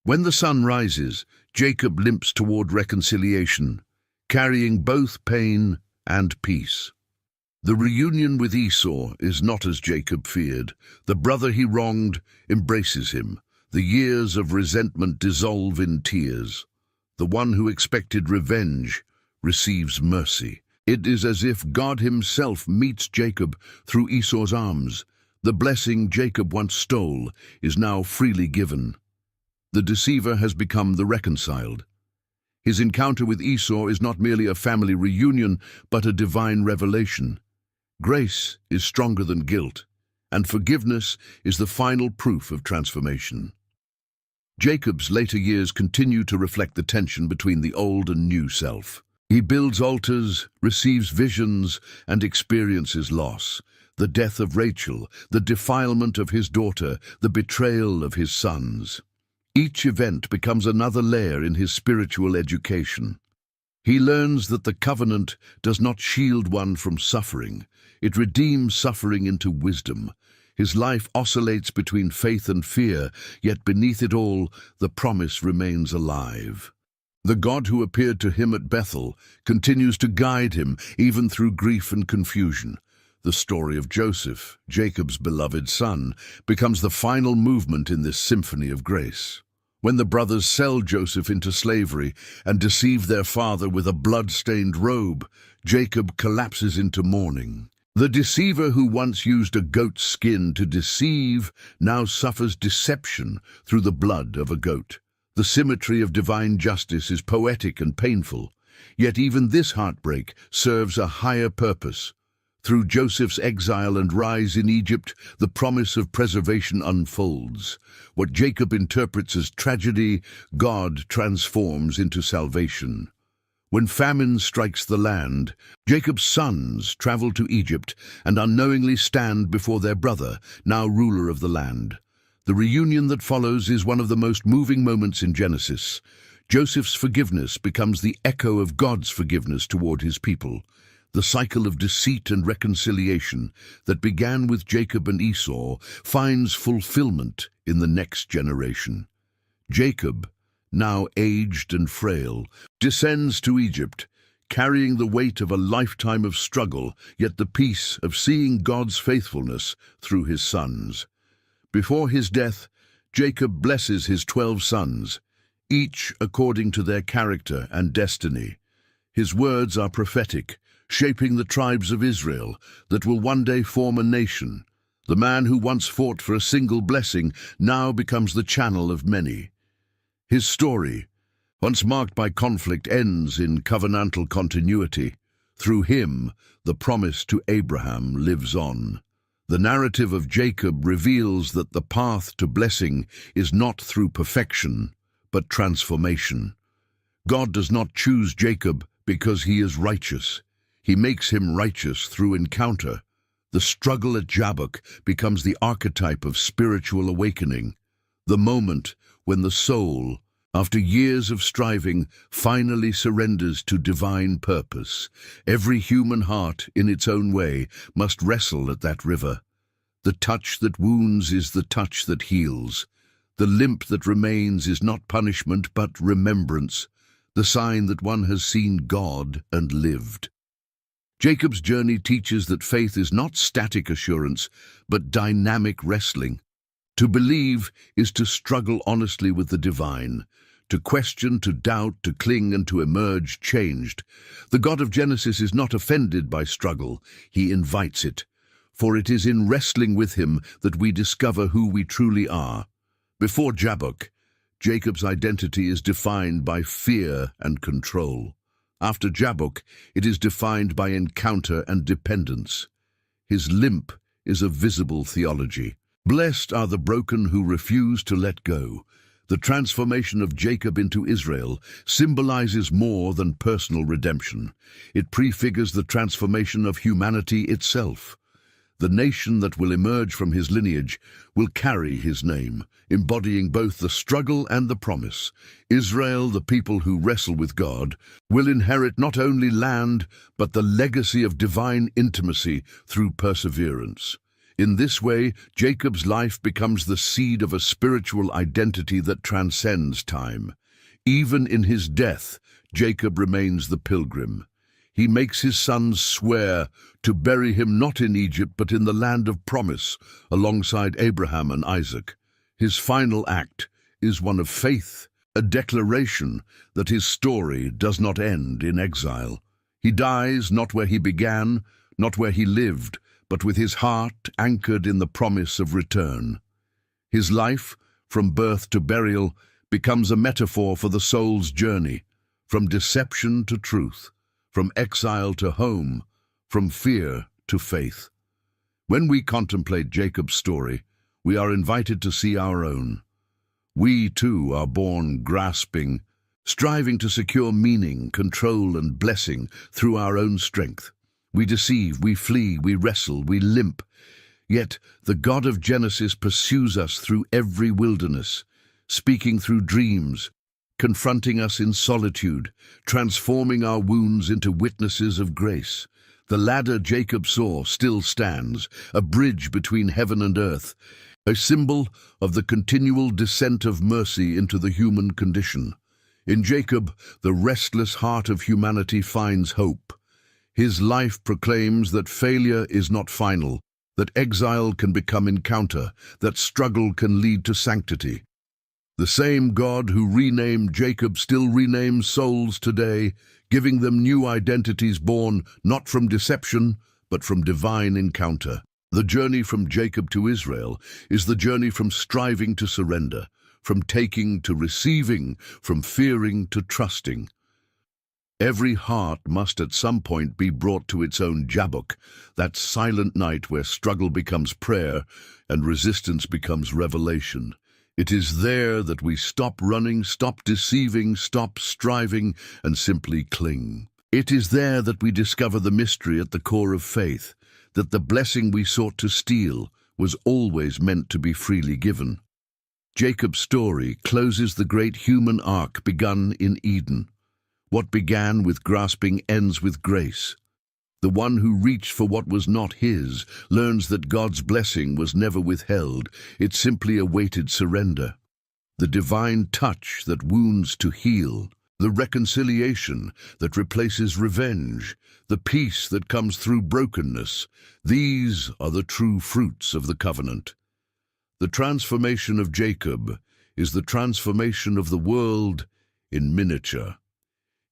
When the sun rises, Jacob limps toward reconciliation, carrying both pain and peace. The reunion with Esau is not as Jacob feared. The brother he wronged embraces him. The years of resentment dissolve in tears. The one who expected revenge receives mercy. It is as if God himself meets Jacob through Esau's arms. The blessing Jacob once stole is now freely given. The deceiver has become the reconciled. His encounter with Esau is not merely a family reunion, but a divine revelation. Grace is stronger than guilt, and forgiveness is the final proof of transformation. Jacob's later years continue to reflect the tension between the old and new self. He builds altars, receives visions, and experiences loss. The death of Rachel, the defilement of his daughter, the betrayal of his sons. Each event becomes another layer in his spiritual education. He learns that the covenant does not shield one from suffering. It redeems suffering into wisdom. His life oscillates between faith and fear, yet beneath it all, the promise remains alive. The God who appeared to him at Bethel continues to guide him even through grief and confusion. The story of Joseph, Jacob's beloved son, becomes the final movement in this symphony of grace. When the brothers sell Joseph into slavery and deceive their father with a blood-stained robe, Jacob collapses into mourning. The deceiver who once used a goat's skin to deceive now suffers deception through the blood of a goat. The symmetry of divine justice is poetic and painful, yet even this heartbreak serves a higher purpose. Through Joseph's exile and rise in Egypt, the promise of preservation unfolds. What Jacob interprets as tragedy, God transforms into salvation. When famine strikes the land, Jacob's sons travel to Egypt and unknowingly stand before their brother, now ruler of the land. The reunion that follows is one of the most moving moments in Genesis. Joseph's forgiveness becomes the echo of God's forgiveness toward his people. The cycle of deceit and reconciliation that began with Jacob and Esau finds fulfillment in the next generation. Jacob, now aged and frail, descends to Egypt, carrying the weight of a lifetime of struggle, yet the peace of seeing God's faithfulness through his sons. Before his death, Jacob blesses his 12 sons, each according to their character and destiny. His words are prophetic, shaping the tribes of Israel that will one day form a nation. The man who once fought for a single blessing now becomes the channel of many. His story, once marked by conflict, ends in covenantal continuity. Through him, the promise to Abraham lives on. The narrative of Jacob reveals that the path to blessing is not through perfection, but transformation. God does not choose Jacob because he is righteous. He makes him righteous through encounter. The struggle at Jabbok becomes the archetype of spiritual awakening, the moment when the soul, after years of striving, finally surrenders to divine purpose. Every human heart, in its own way, must wrestle at that river. The touch that wounds is the touch that heals. The limp that remains is not punishment but remembrance, the sign that one has seen God and lived. Jacob's journey teaches that faith is not static assurance, but dynamic wrestling. To believe is to struggle honestly with the divine, to question, to doubt, to cling, and to emerge changed. The God of Genesis is not offended by struggle, he invites it. For it is in wrestling with him that we discover who we truly are. Before Jabbok, Jacob's identity is defined by fear and control. After Jabbok, it is defined by encounter and dependence. His limp is a visible theology. Blessed are the broken who refuse to let go. The transformation of Jacob into Israel symbolizes more than personal redemption. It prefigures the transformation of humanity itself. The nation that will emerge from his lineage will carry his name, embodying both the struggle and the promise. Israel, the people who wrestle with God, will inherit not only land, but the legacy of divine intimacy through perseverance. In this way, Jacob's life becomes the seed of a spiritual identity that transcends time. Even in his death, Jacob remains the pilgrim. He makes his sons swear to bury him not in Egypt but in the land of promise, alongside Abraham and Isaac. His final act is one of faith, a declaration that his story does not end in exile. He dies not where he began, not where he lived, but with his heart anchored in the promise of return. His life, from birth to burial, becomes a metaphor for the soul's journey, from deception to truth, from exile to home, from fear to faith. When we contemplate Jacob's story, we are invited to see our own. We, too, are born grasping, striving to secure meaning, control, and blessing through our own strength. We deceive, we flee, we wrestle, we limp. Yet the God of Genesis pursues us through every wilderness, speaking through dreams, confronting us in solitude, transforming our wounds into witnesses of grace. The ladder Jacob saw still stands, a bridge between heaven and earth, a symbol of the continual descent of mercy into the human condition. In Jacob, the restless heart of humanity finds hope. His life proclaims that failure is not final, that exile can become encounter, that struggle can lead to sanctity. The same God who renamed Jacob still renames souls today, giving them new identities born not from deception, but from divine encounter. The journey from Jacob to Israel is the journey from striving to surrender, from taking to receiving, from fearing to trusting. Every heart must at some point be brought to its own Jabbok, that silent night where struggle becomes prayer and resistance becomes revelation. It is there that we stop running, stop deceiving, stop striving, and simply cling. It is there that we discover the mystery at the core of faith, that the blessing we sought to steal was always meant to be freely given. Jacob's story closes the great human arc begun in Eden. What began with grasping ends with grace. The one who reached for what was not his learns that God's blessing was never withheld, it simply awaited surrender. The divine touch that wounds to heal, the reconciliation that replaces revenge, the peace that comes through brokenness, these are the true fruits of the covenant. The transformation of Jacob is the transformation of the world in miniature.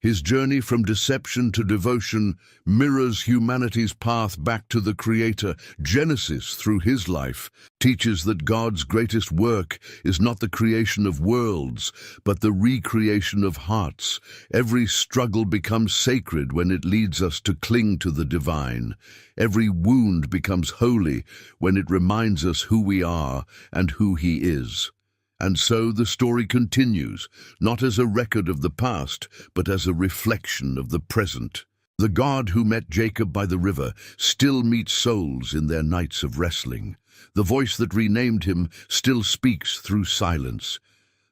His journey from deception to devotion mirrors humanity's path back to the Creator. Genesis, through his life, teaches that God's greatest work is not the creation of worlds, but the recreation of hearts. Every struggle becomes sacred when it leads us to cling to the divine. Every wound becomes holy when it reminds us who we are and who He is. And so the story continues, not as a record of the past, but as a reflection of the present. The God who met Jacob by the river still meets souls in their nights of wrestling. The voice that renamed him still speaks through silence.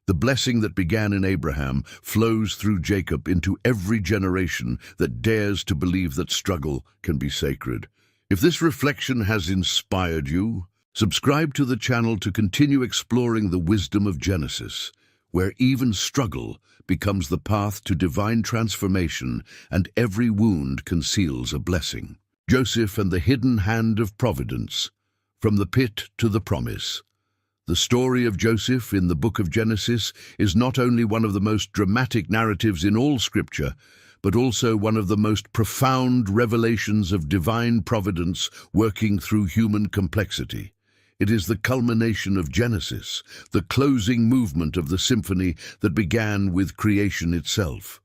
The blessing that began in Abraham flows through Jacob into every generation that dares to believe that struggle can be sacred. If this reflection has inspired you, subscribe to the channel to continue exploring the wisdom of Genesis, where even struggle becomes the path to divine transformation and every wound conceals a blessing. Joseph and the hidden hand of providence, from the pit to the promise. The story of Joseph in the book of Genesis is not only one of the most dramatic narratives in all Scripture, but also one of the most profound revelations of divine providence working through human complexity. It is the culmination of Genesis, the closing movement of the symphony that began with creation itself.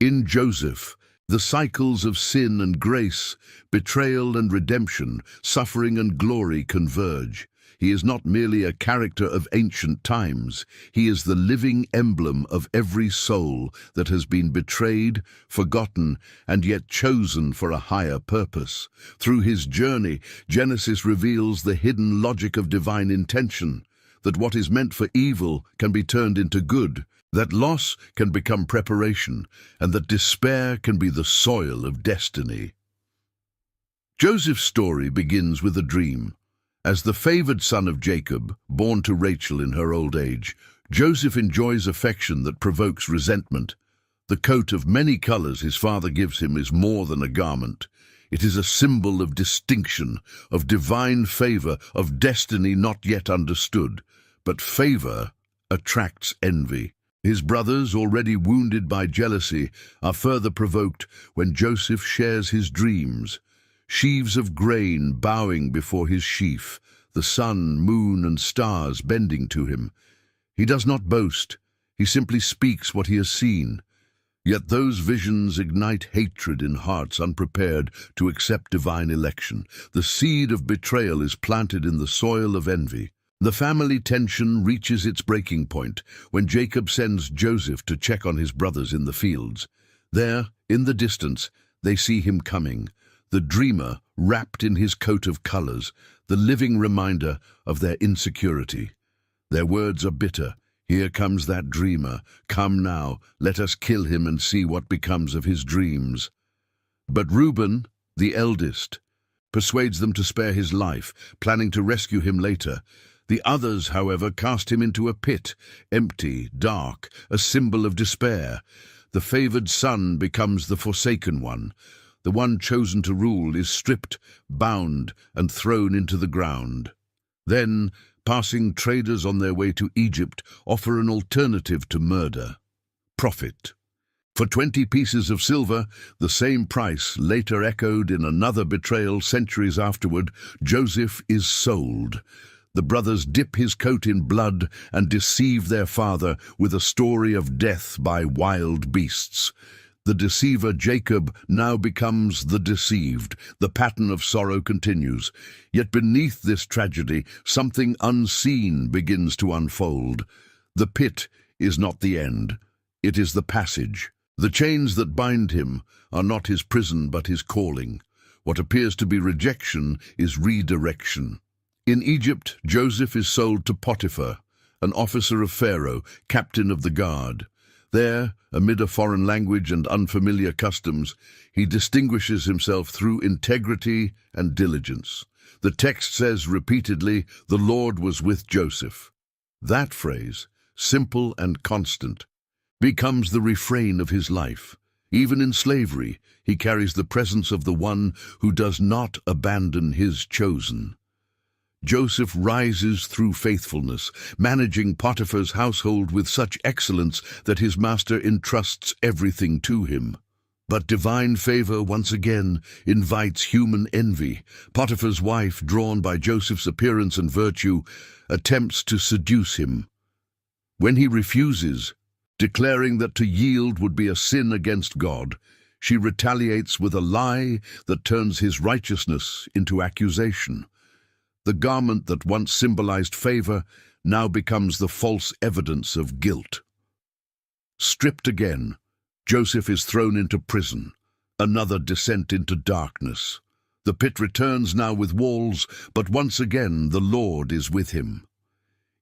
In Joseph, the cycles of sin and grace, betrayal and redemption, suffering and glory converge. He is not merely a character of ancient times. He is the living emblem of every soul that has been betrayed, forgotten, and yet chosen for a higher purpose. Through his journey, Genesis reveals the hidden logic of divine intention, that what is meant for evil can be turned into good, that loss can become preparation, and that despair can be the soil of destiny. Joseph's story begins with a dream. As the favored son of Jacob, born to Rachel in her old age, Joseph enjoys affection that provokes resentment. The coat of many colors his father gives him is more than a garment. It is a symbol of distinction, of divine favor, of destiny not yet understood. But favor attracts envy. His brothers, already wounded by jealousy, are further provoked when Joseph shares his dreams. Sheaves of grain bowing before his sheaf, the sun, moon, and stars bending to him. He does not boast, he simply speaks what he has seen. Yet those visions ignite hatred in hearts unprepared to accept divine election. The seed of betrayal is planted in the soil of envy. The family tension reaches its breaking point when Jacob sends Joseph to check on his brothers in the fields. There, in the distance, they see him coming. The dreamer, wrapped in his coat of colors, the living reminder of their insecurity. Their words are bitter. Here comes that dreamer. Come now, let us kill him and see what becomes of his dreams. But Reuben, the eldest, persuades them to spare his life, planning to rescue him later. The others, however, cast him into a pit, empty, dark, a symbol of despair. The favored son becomes the forsaken one. The one chosen to rule is stripped, bound, and thrown into the ground. Then, passing traders on their way to Egypt offer an alternative to murder: profit. For 20 pieces of silver, the same price later echoed in another betrayal centuries afterward, Joseph is sold. The brothers dip his coat in blood and deceive their father with a story of death by wild beasts. The deceiver Jacob now becomes the deceived. The pattern of sorrow continues. Yet beneath this tragedy, something unseen begins to unfold. The pit is not the end. It is the passage. The chains that bind him are not his prison but his calling. What appears to be rejection is redirection. In Egypt, Joseph is sold to Potiphar, an officer of Pharaoh, captain of the guard. There, amid a foreign language and unfamiliar customs, he distinguishes himself through integrity and diligence. The text says repeatedly, "The Lord was with Joseph." That phrase, simple and constant, becomes the refrain of his life. Even in slavery, he carries the presence of the one who does not abandon his chosen. Joseph rises through faithfulness, managing Potiphar's household with such excellence that his master entrusts everything to him. But divine favor once again invites human envy. Potiphar's wife, drawn by Joseph's appearance and virtue, attempts to seduce him. When he refuses, declaring that to yield would be a sin against God, she retaliates with a lie that turns his righteousness into accusation. The garment that once symbolized favor now becomes the false evidence of guilt. Stripped again, Joseph is thrown into prison, another descent into darkness. The pit returns now with walls, but once again the Lord is with him.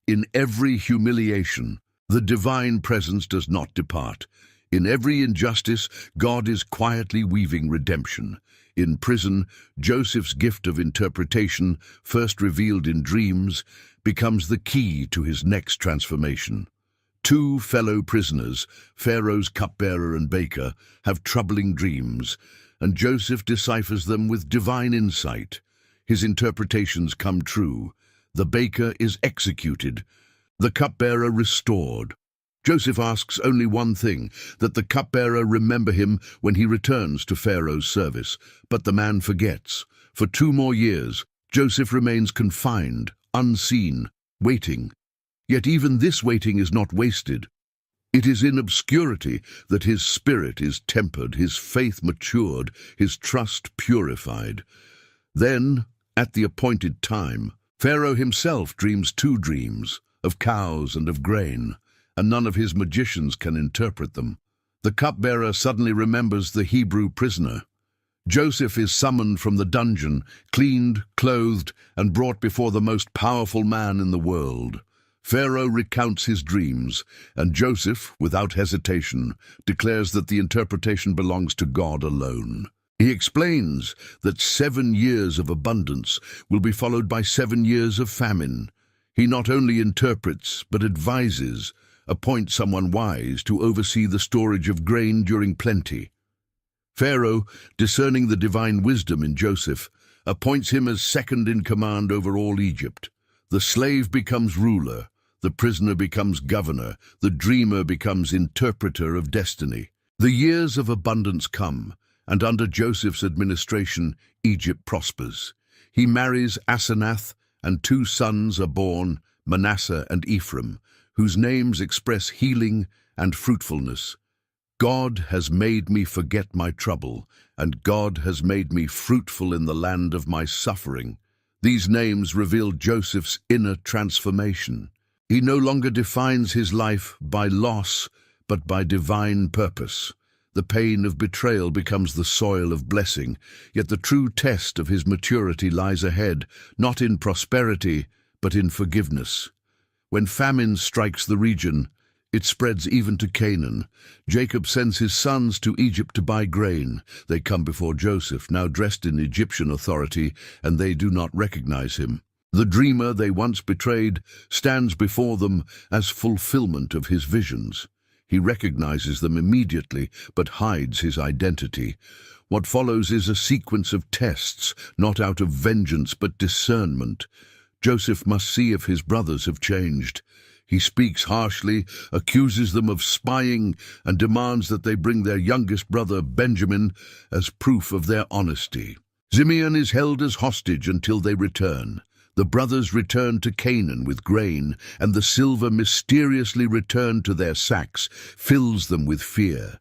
In every humiliation, the divine presence does not depart. In every injustice, God is quietly weaving redemption. In prison, Joseph's gift of interpretation, first revealed in dreams, becomes the key to his next transformation. Two fellow prisoners, Pharaoh's cupbearer and baker, have troubling dreams, and Joseph deciphers them with divine insight. His interpretations come true. The baker is executed, the cupbearer restored. Joseph asks only one thing, that the cupbearer remember him when he returns to Pharaoh's service. But the man forgets. For 2 more years, Joseph remains confined, unseen, waiting. Yet even this waiting is not wasted. It is in obscurity that his spirit is tempered, his faith matured, his trust purified. Then, at the appointed time, Pharaoh himself dreams 2 dreams, of cows and of grain, and none of his magicians can interpret them. The cupbearer suddenly remembers the Hebrew prisoner. Joseph is summoned from the dungeon, cleaned, clothed, and brought before the most powerful man in the world. Pharaoh recounts his dreams, and Joseph, without hesitation, declares that the interpretation belongs to God alone. He explains that 7 years of abundance will be followed by 7 years of famine. He not only interprets, but advises, appoints someone wise to oversee the storage of grain during plenty. Pharaoh, discerning the divine wisdom in Joseph, appoints him as second in command over all Egypt. The slave becomes ruler, the prisoner becomes governor, the dreamer becomes interpreter of destiny. The years of abundance come, and under Joseph's administration, Egypt prospers. He marries Asenath, and 2 sons are born, Manasseh and Ephraim, whose names express healing and fruitfulness. God has made me forget my trouble, and God has made me fruitful in the land of my suffering. These names reveal Joseph's inner transformation. He no longer defines his life by loss, but by divine purpose. The pain of betrayal becomes the soil of blessing, yet the true test of his maturity lies ahead, not in prosperity, but in forgiveness. When famine strikes the region, it spreads even to Canaan. Jacob sends his sons to Egypt to buy grain. They come before Joseph, now dressed in Egyptian authority, and they do not recognize him. The dreamer they once betrayed stands before them as fulfillment of his visions. He recognizes them immediately, but hides his identity. What follows is a sequence of tests, not out of vengeance but discernment. Joseph must see if his brothers have changed. He speaks harshly, accuses them of spying, and demands that they bring their youngest brother, Benjamin, as proof of their honesty. Simeon is held as hostage until they return. The brothers return to Canaan with grain, and the silver mysteriously returned to their sacks fills them with fear.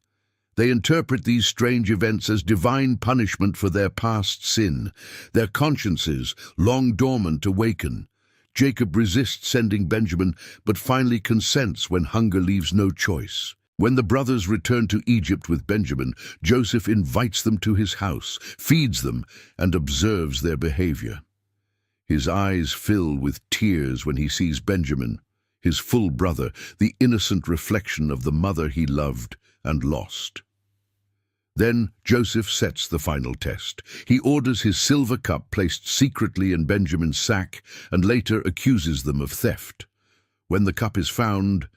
They interpret these strange events as divine punishment for their past sin. Their consciences, long dormant, awaken. Jacob resists sending Benjamin, but finally consents when hunger leaves no choice. When the brothers return to Egypt with Benjamin, Joseph invites them to his house, feeds them, and observes their behavior. His eyes fill with tears when he sees Benjamin, his full brother, the innocent reflection of the mother he loved and lost. Then Joseph sets the final test. He orders his silver cup placed secretly in Benjamin's sack and later accuses them of theft. When the cup is found,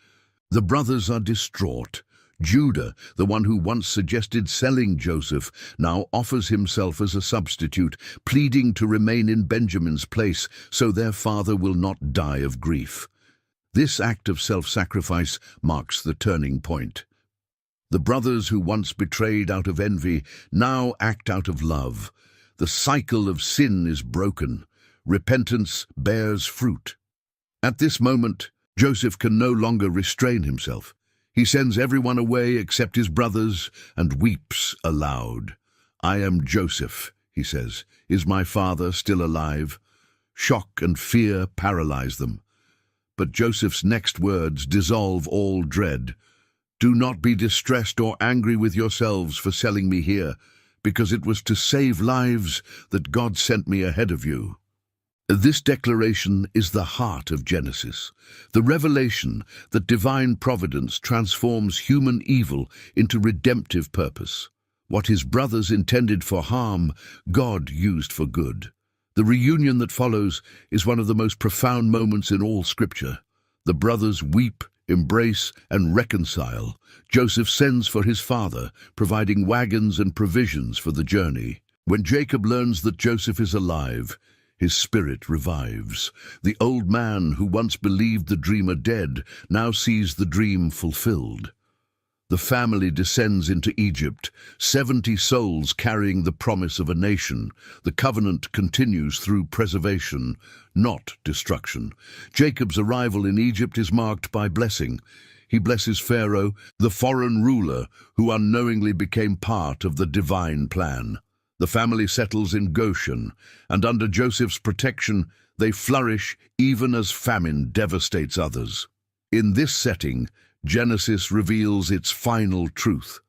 the brothers are distraught. Judah, the one who once suggested selling Joseph, now offers himself as a substitute, pleading to remain in Benjamin's place so their father will not die of grief. This act of self-sacrifice marks the turning point. The brothers who once betrayed out of envy now act out of love. The cycle of sin is broken. Repentance bears fruit. At this moment, Joseph can no longer restrain himself. He sends everyone away except his brothers and weeps aloud. "I am Joseph," he says. "Is my father still alive?" Shock and fear paralyze them. But Joseph's next words dissolve all dread. "Do not be distressed or angry with yourselves for selling me here, because it was to save lives that God sent me ahead of you." This declaration is the heart of Genesis, the revelation that divine providence transforms human evil into redemptive purpose. What his brothers intended for harm, God used for good. The reunion that follows is one of the most profound moments in all Scripture. The brothers weep, embrace, and reconcile. Joseph sends for his father, providing wagons and provisions for the journey. When Jacob learns that Joseph is alive, his spirit revives. The old man who once believed the dreamer dead now sees the dream fulfilled. The family descends into Egypt, 70 souls carrying the promise of a nation. The covenant continues through preservation, not destruction. Jacob's arrival in Egypt is marked by blessing. He blesses Pharaoh, the foreign ruler who unknowingly became part of the divine plan. The family settles in Goshen, and under Joseph's protection, they flourish even as famine devastates others. In this setting, Genesis reveals its final truth,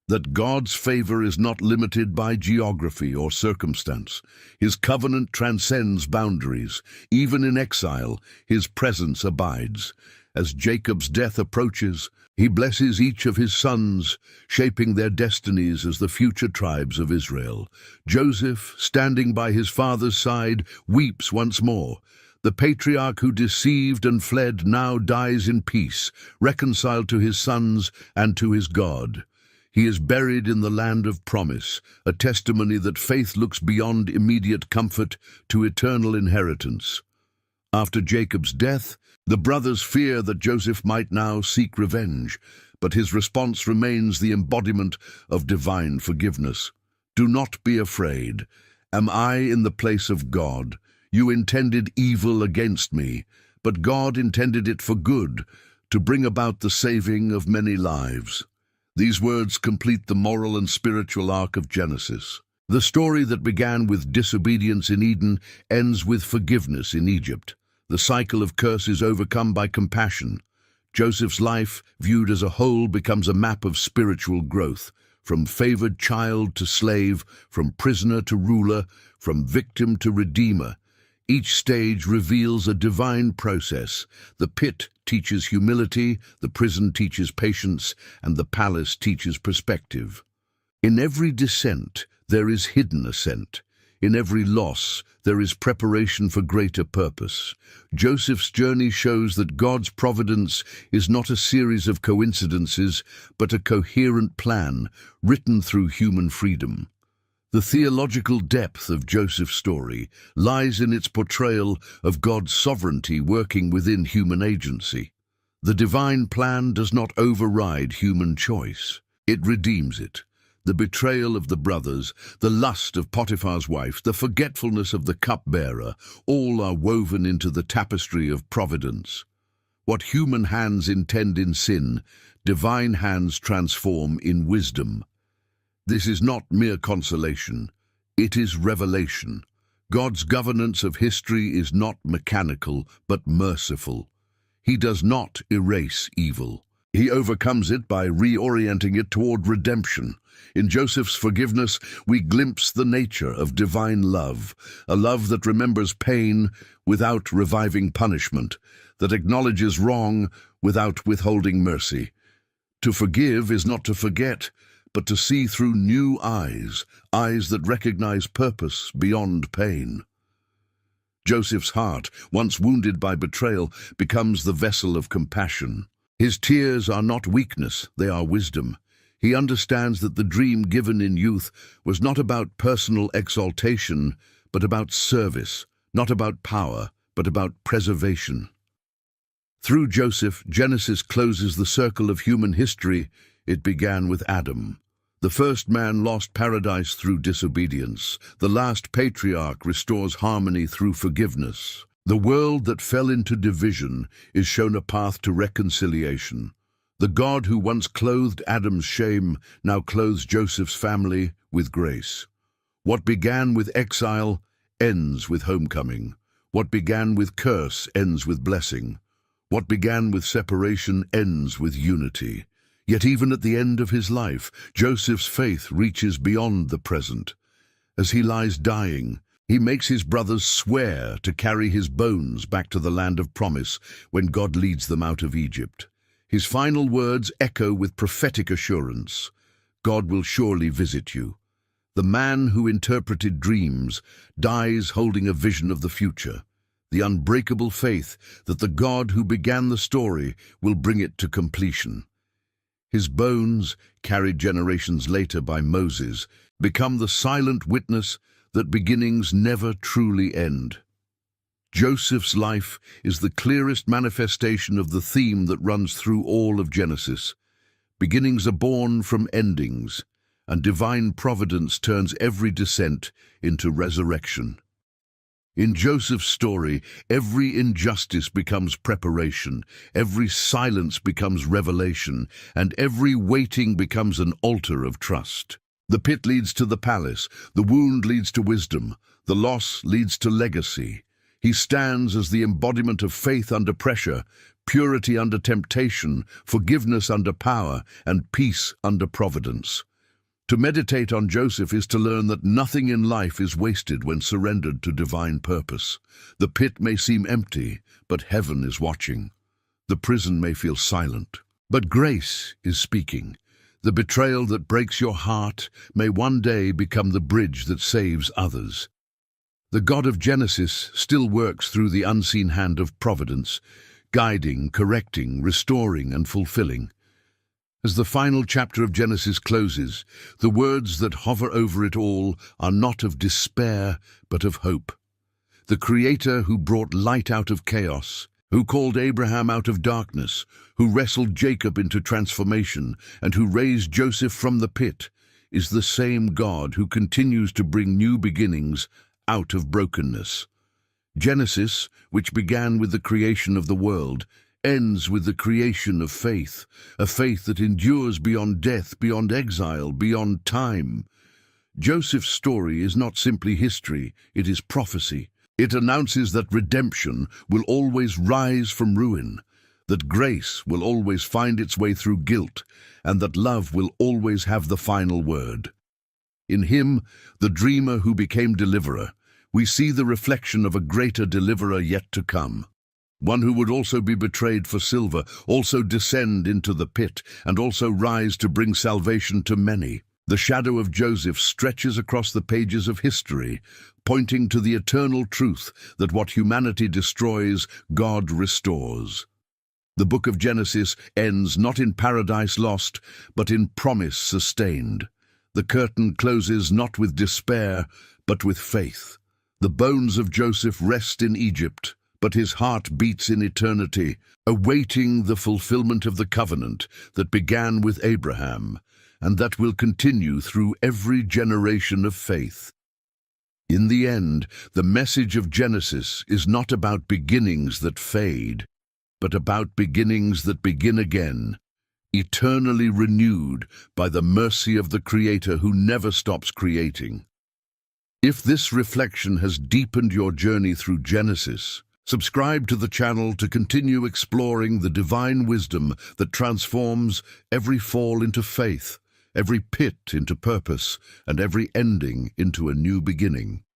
that God's favor is not limited by geography or circumstance. His covenant transcends boundaries. Even in exile, his presence abides. As Jacob's death approaches, he blesses each of his sons, shaping their destinies as the future tribes of Israel. Joseph, standing by his father's side, weeps once more. The patriarch who deceived and fled now dies in peace, reconciled to his sons and to his God. He is buried in the land of promise, a testimony that faith looks beyond immediate comfort to eternal inheritance. After Jacob's death, the brothers fear that Joseph might now seek revenge, but his response remains the embodiment of divine forgiveness. "Do not be afraid. Am I in the place of God? You intended evil against me, but God intended it for good, to bring about the saving of many lives." These words complete the moral and spiritual arc of Genesis. The story that began with disobedience in Eden ends with forgiveness in Egypt. The cycle of curse is overcome by compassion. Joseph's life, viewed as a whole, becomes a map of spiritual growth, from favored child to slave, from prisoner to ruler, from victim to redeemer. Each stage reveals a divine process. The pit teaches humility, the prison teaches patience, and the palace teaches perspective. In every descent, there is hidden ascent. In every loss, there is preparation for greater purpose. Joseph's journey shows that God's providence is not a series of coincidences, but a coherent plan written through human freedom. The theological depth of Joseph's story lies in its portrayal of God's sovereignty working within human agency. The divine plan does not override human choice. It redeems it. The betrayal of the brothers, the lust of Potiphar's wife, the forgetfulness of the cupbearer, all are woven into the tapestry of providence. What human hands intend in sin, divine hands transform in wisdom. This is not mere consolation, it is revelation. God's governance of history is not mechanical, but merciful. He does not erase evil. He overcomes it by reorienting it toward redemption. In Joseph's forgiveness, we glimpse the nature of divine love, a love that remembers pain without reviving punishment, that acknowledges wrong without withholding mercy. To forgive is not to forget, but to see through new eyes, eyes that recognize purpose beyond pain. Joseph's heart, once wounded by betrayal, becomes the vessel of compassion. His tears are not weakness, they are wisdom. He understands that the dream given in youth was not about personal exaltation, but about service, not about power, but about preservation. Through Joseph, Genesis closes the circle of human history. It began with Adam. The first man lost paradise through disobedience. The last patriarch restores harmony through forgiveness. The world that fell into division is shown a path to reconciliation. The God who once clothed Adam's shame now clothes Joseph's family with grace. What began with exile ends with homecoming. What began with curse ends with blessing. What began with separation ends with unity. Yet even at the end of his life, Joseph's faith reaches beyond the present. As he lies dying, he makes his brothers swear to carry his bones back to the land of promise when God leads them out of Egypt. His final words echo with prophetic assurance. God will surely visit you. The man who interpreted dreams dies holding a vision of the future, the unbreakable faith that the God who began the story will bring it to completion. His bones, carried generations later by Moses, become the silent witness that beginnings never truly end. Joseph's life is the clearest manifestation of the theme that runs through all of Genesis. Beginnings are born from endings, and divine providence turns every descent into resurrection. In Joseph's story, every injustice becomes preparation, every silence becomes revelation, and every waiting becomes an altar of trust. The pit leads to the palace, the wound leads to wisdom, the loss leads to legacy. He stands as the embodiment of faith under pressure, purity under temptation, forgiveness under power, and peace under providence. To meditate on Joseph is to learn that nothing in life is wasted when surrendered to divine purpose. The pit may seem empty, but heaven is watching. The prison may feel silent, but grace is speaking. The betrayal that breaks your heart may one day become the bridge that saves others. The God of Genesis still works through the unseen hand of providence, guiding, correcting, restoring, and fulfilling. As the final chapter of Genesis closes, the words that hover over it all are not of despair, but of hope. The Creator who brought light out of chaos, who called Abraham out of darkness, who wrestled Jacob into transformation, and who raised Joseph from the pit, is the same God who continues to bring new beginnings out of brokenness. Genesis, which began with the creation of the world, ends with the creation of faith, a faith that endures beyond death, beyond exile, beyond time. Joseph's story is not simply history, it is prophecy. It announces that redemption will always rise from ruin, that grace will always find its way through guilt, and that love will always have the final word. In him, the dreamer who became deliverer, we see the reflection of a greater deliverer yet to come. One who would also be betrayed for silver, also descend into the pit, and also rise to bring salvation to many. The shadow of Joseph stretches across the pages of history, pointing to the eternal truth that what humanity destroys, God restores. The book of Genesis ends not in paradise lost, but in promise sustained. The curtain closes not with despair, but with faith. The bones of Joseph rest in Egypt, but his heart beats in eternity, awaiting the fulfillment of the covenant that began with Abraham, and that will continue through every generation of faith. In the end, the message of Genesis is not about beginnings that fade, but about beginnings that begin again, eternally renewed by the mercy of the Creator who never stops creating. If this reflection has deepened your journey through Genesis, subscribe to the channel to continue exploring the divine wisdom that transforms every fall into faith, every pit into purpose, and every ending into a new beginning.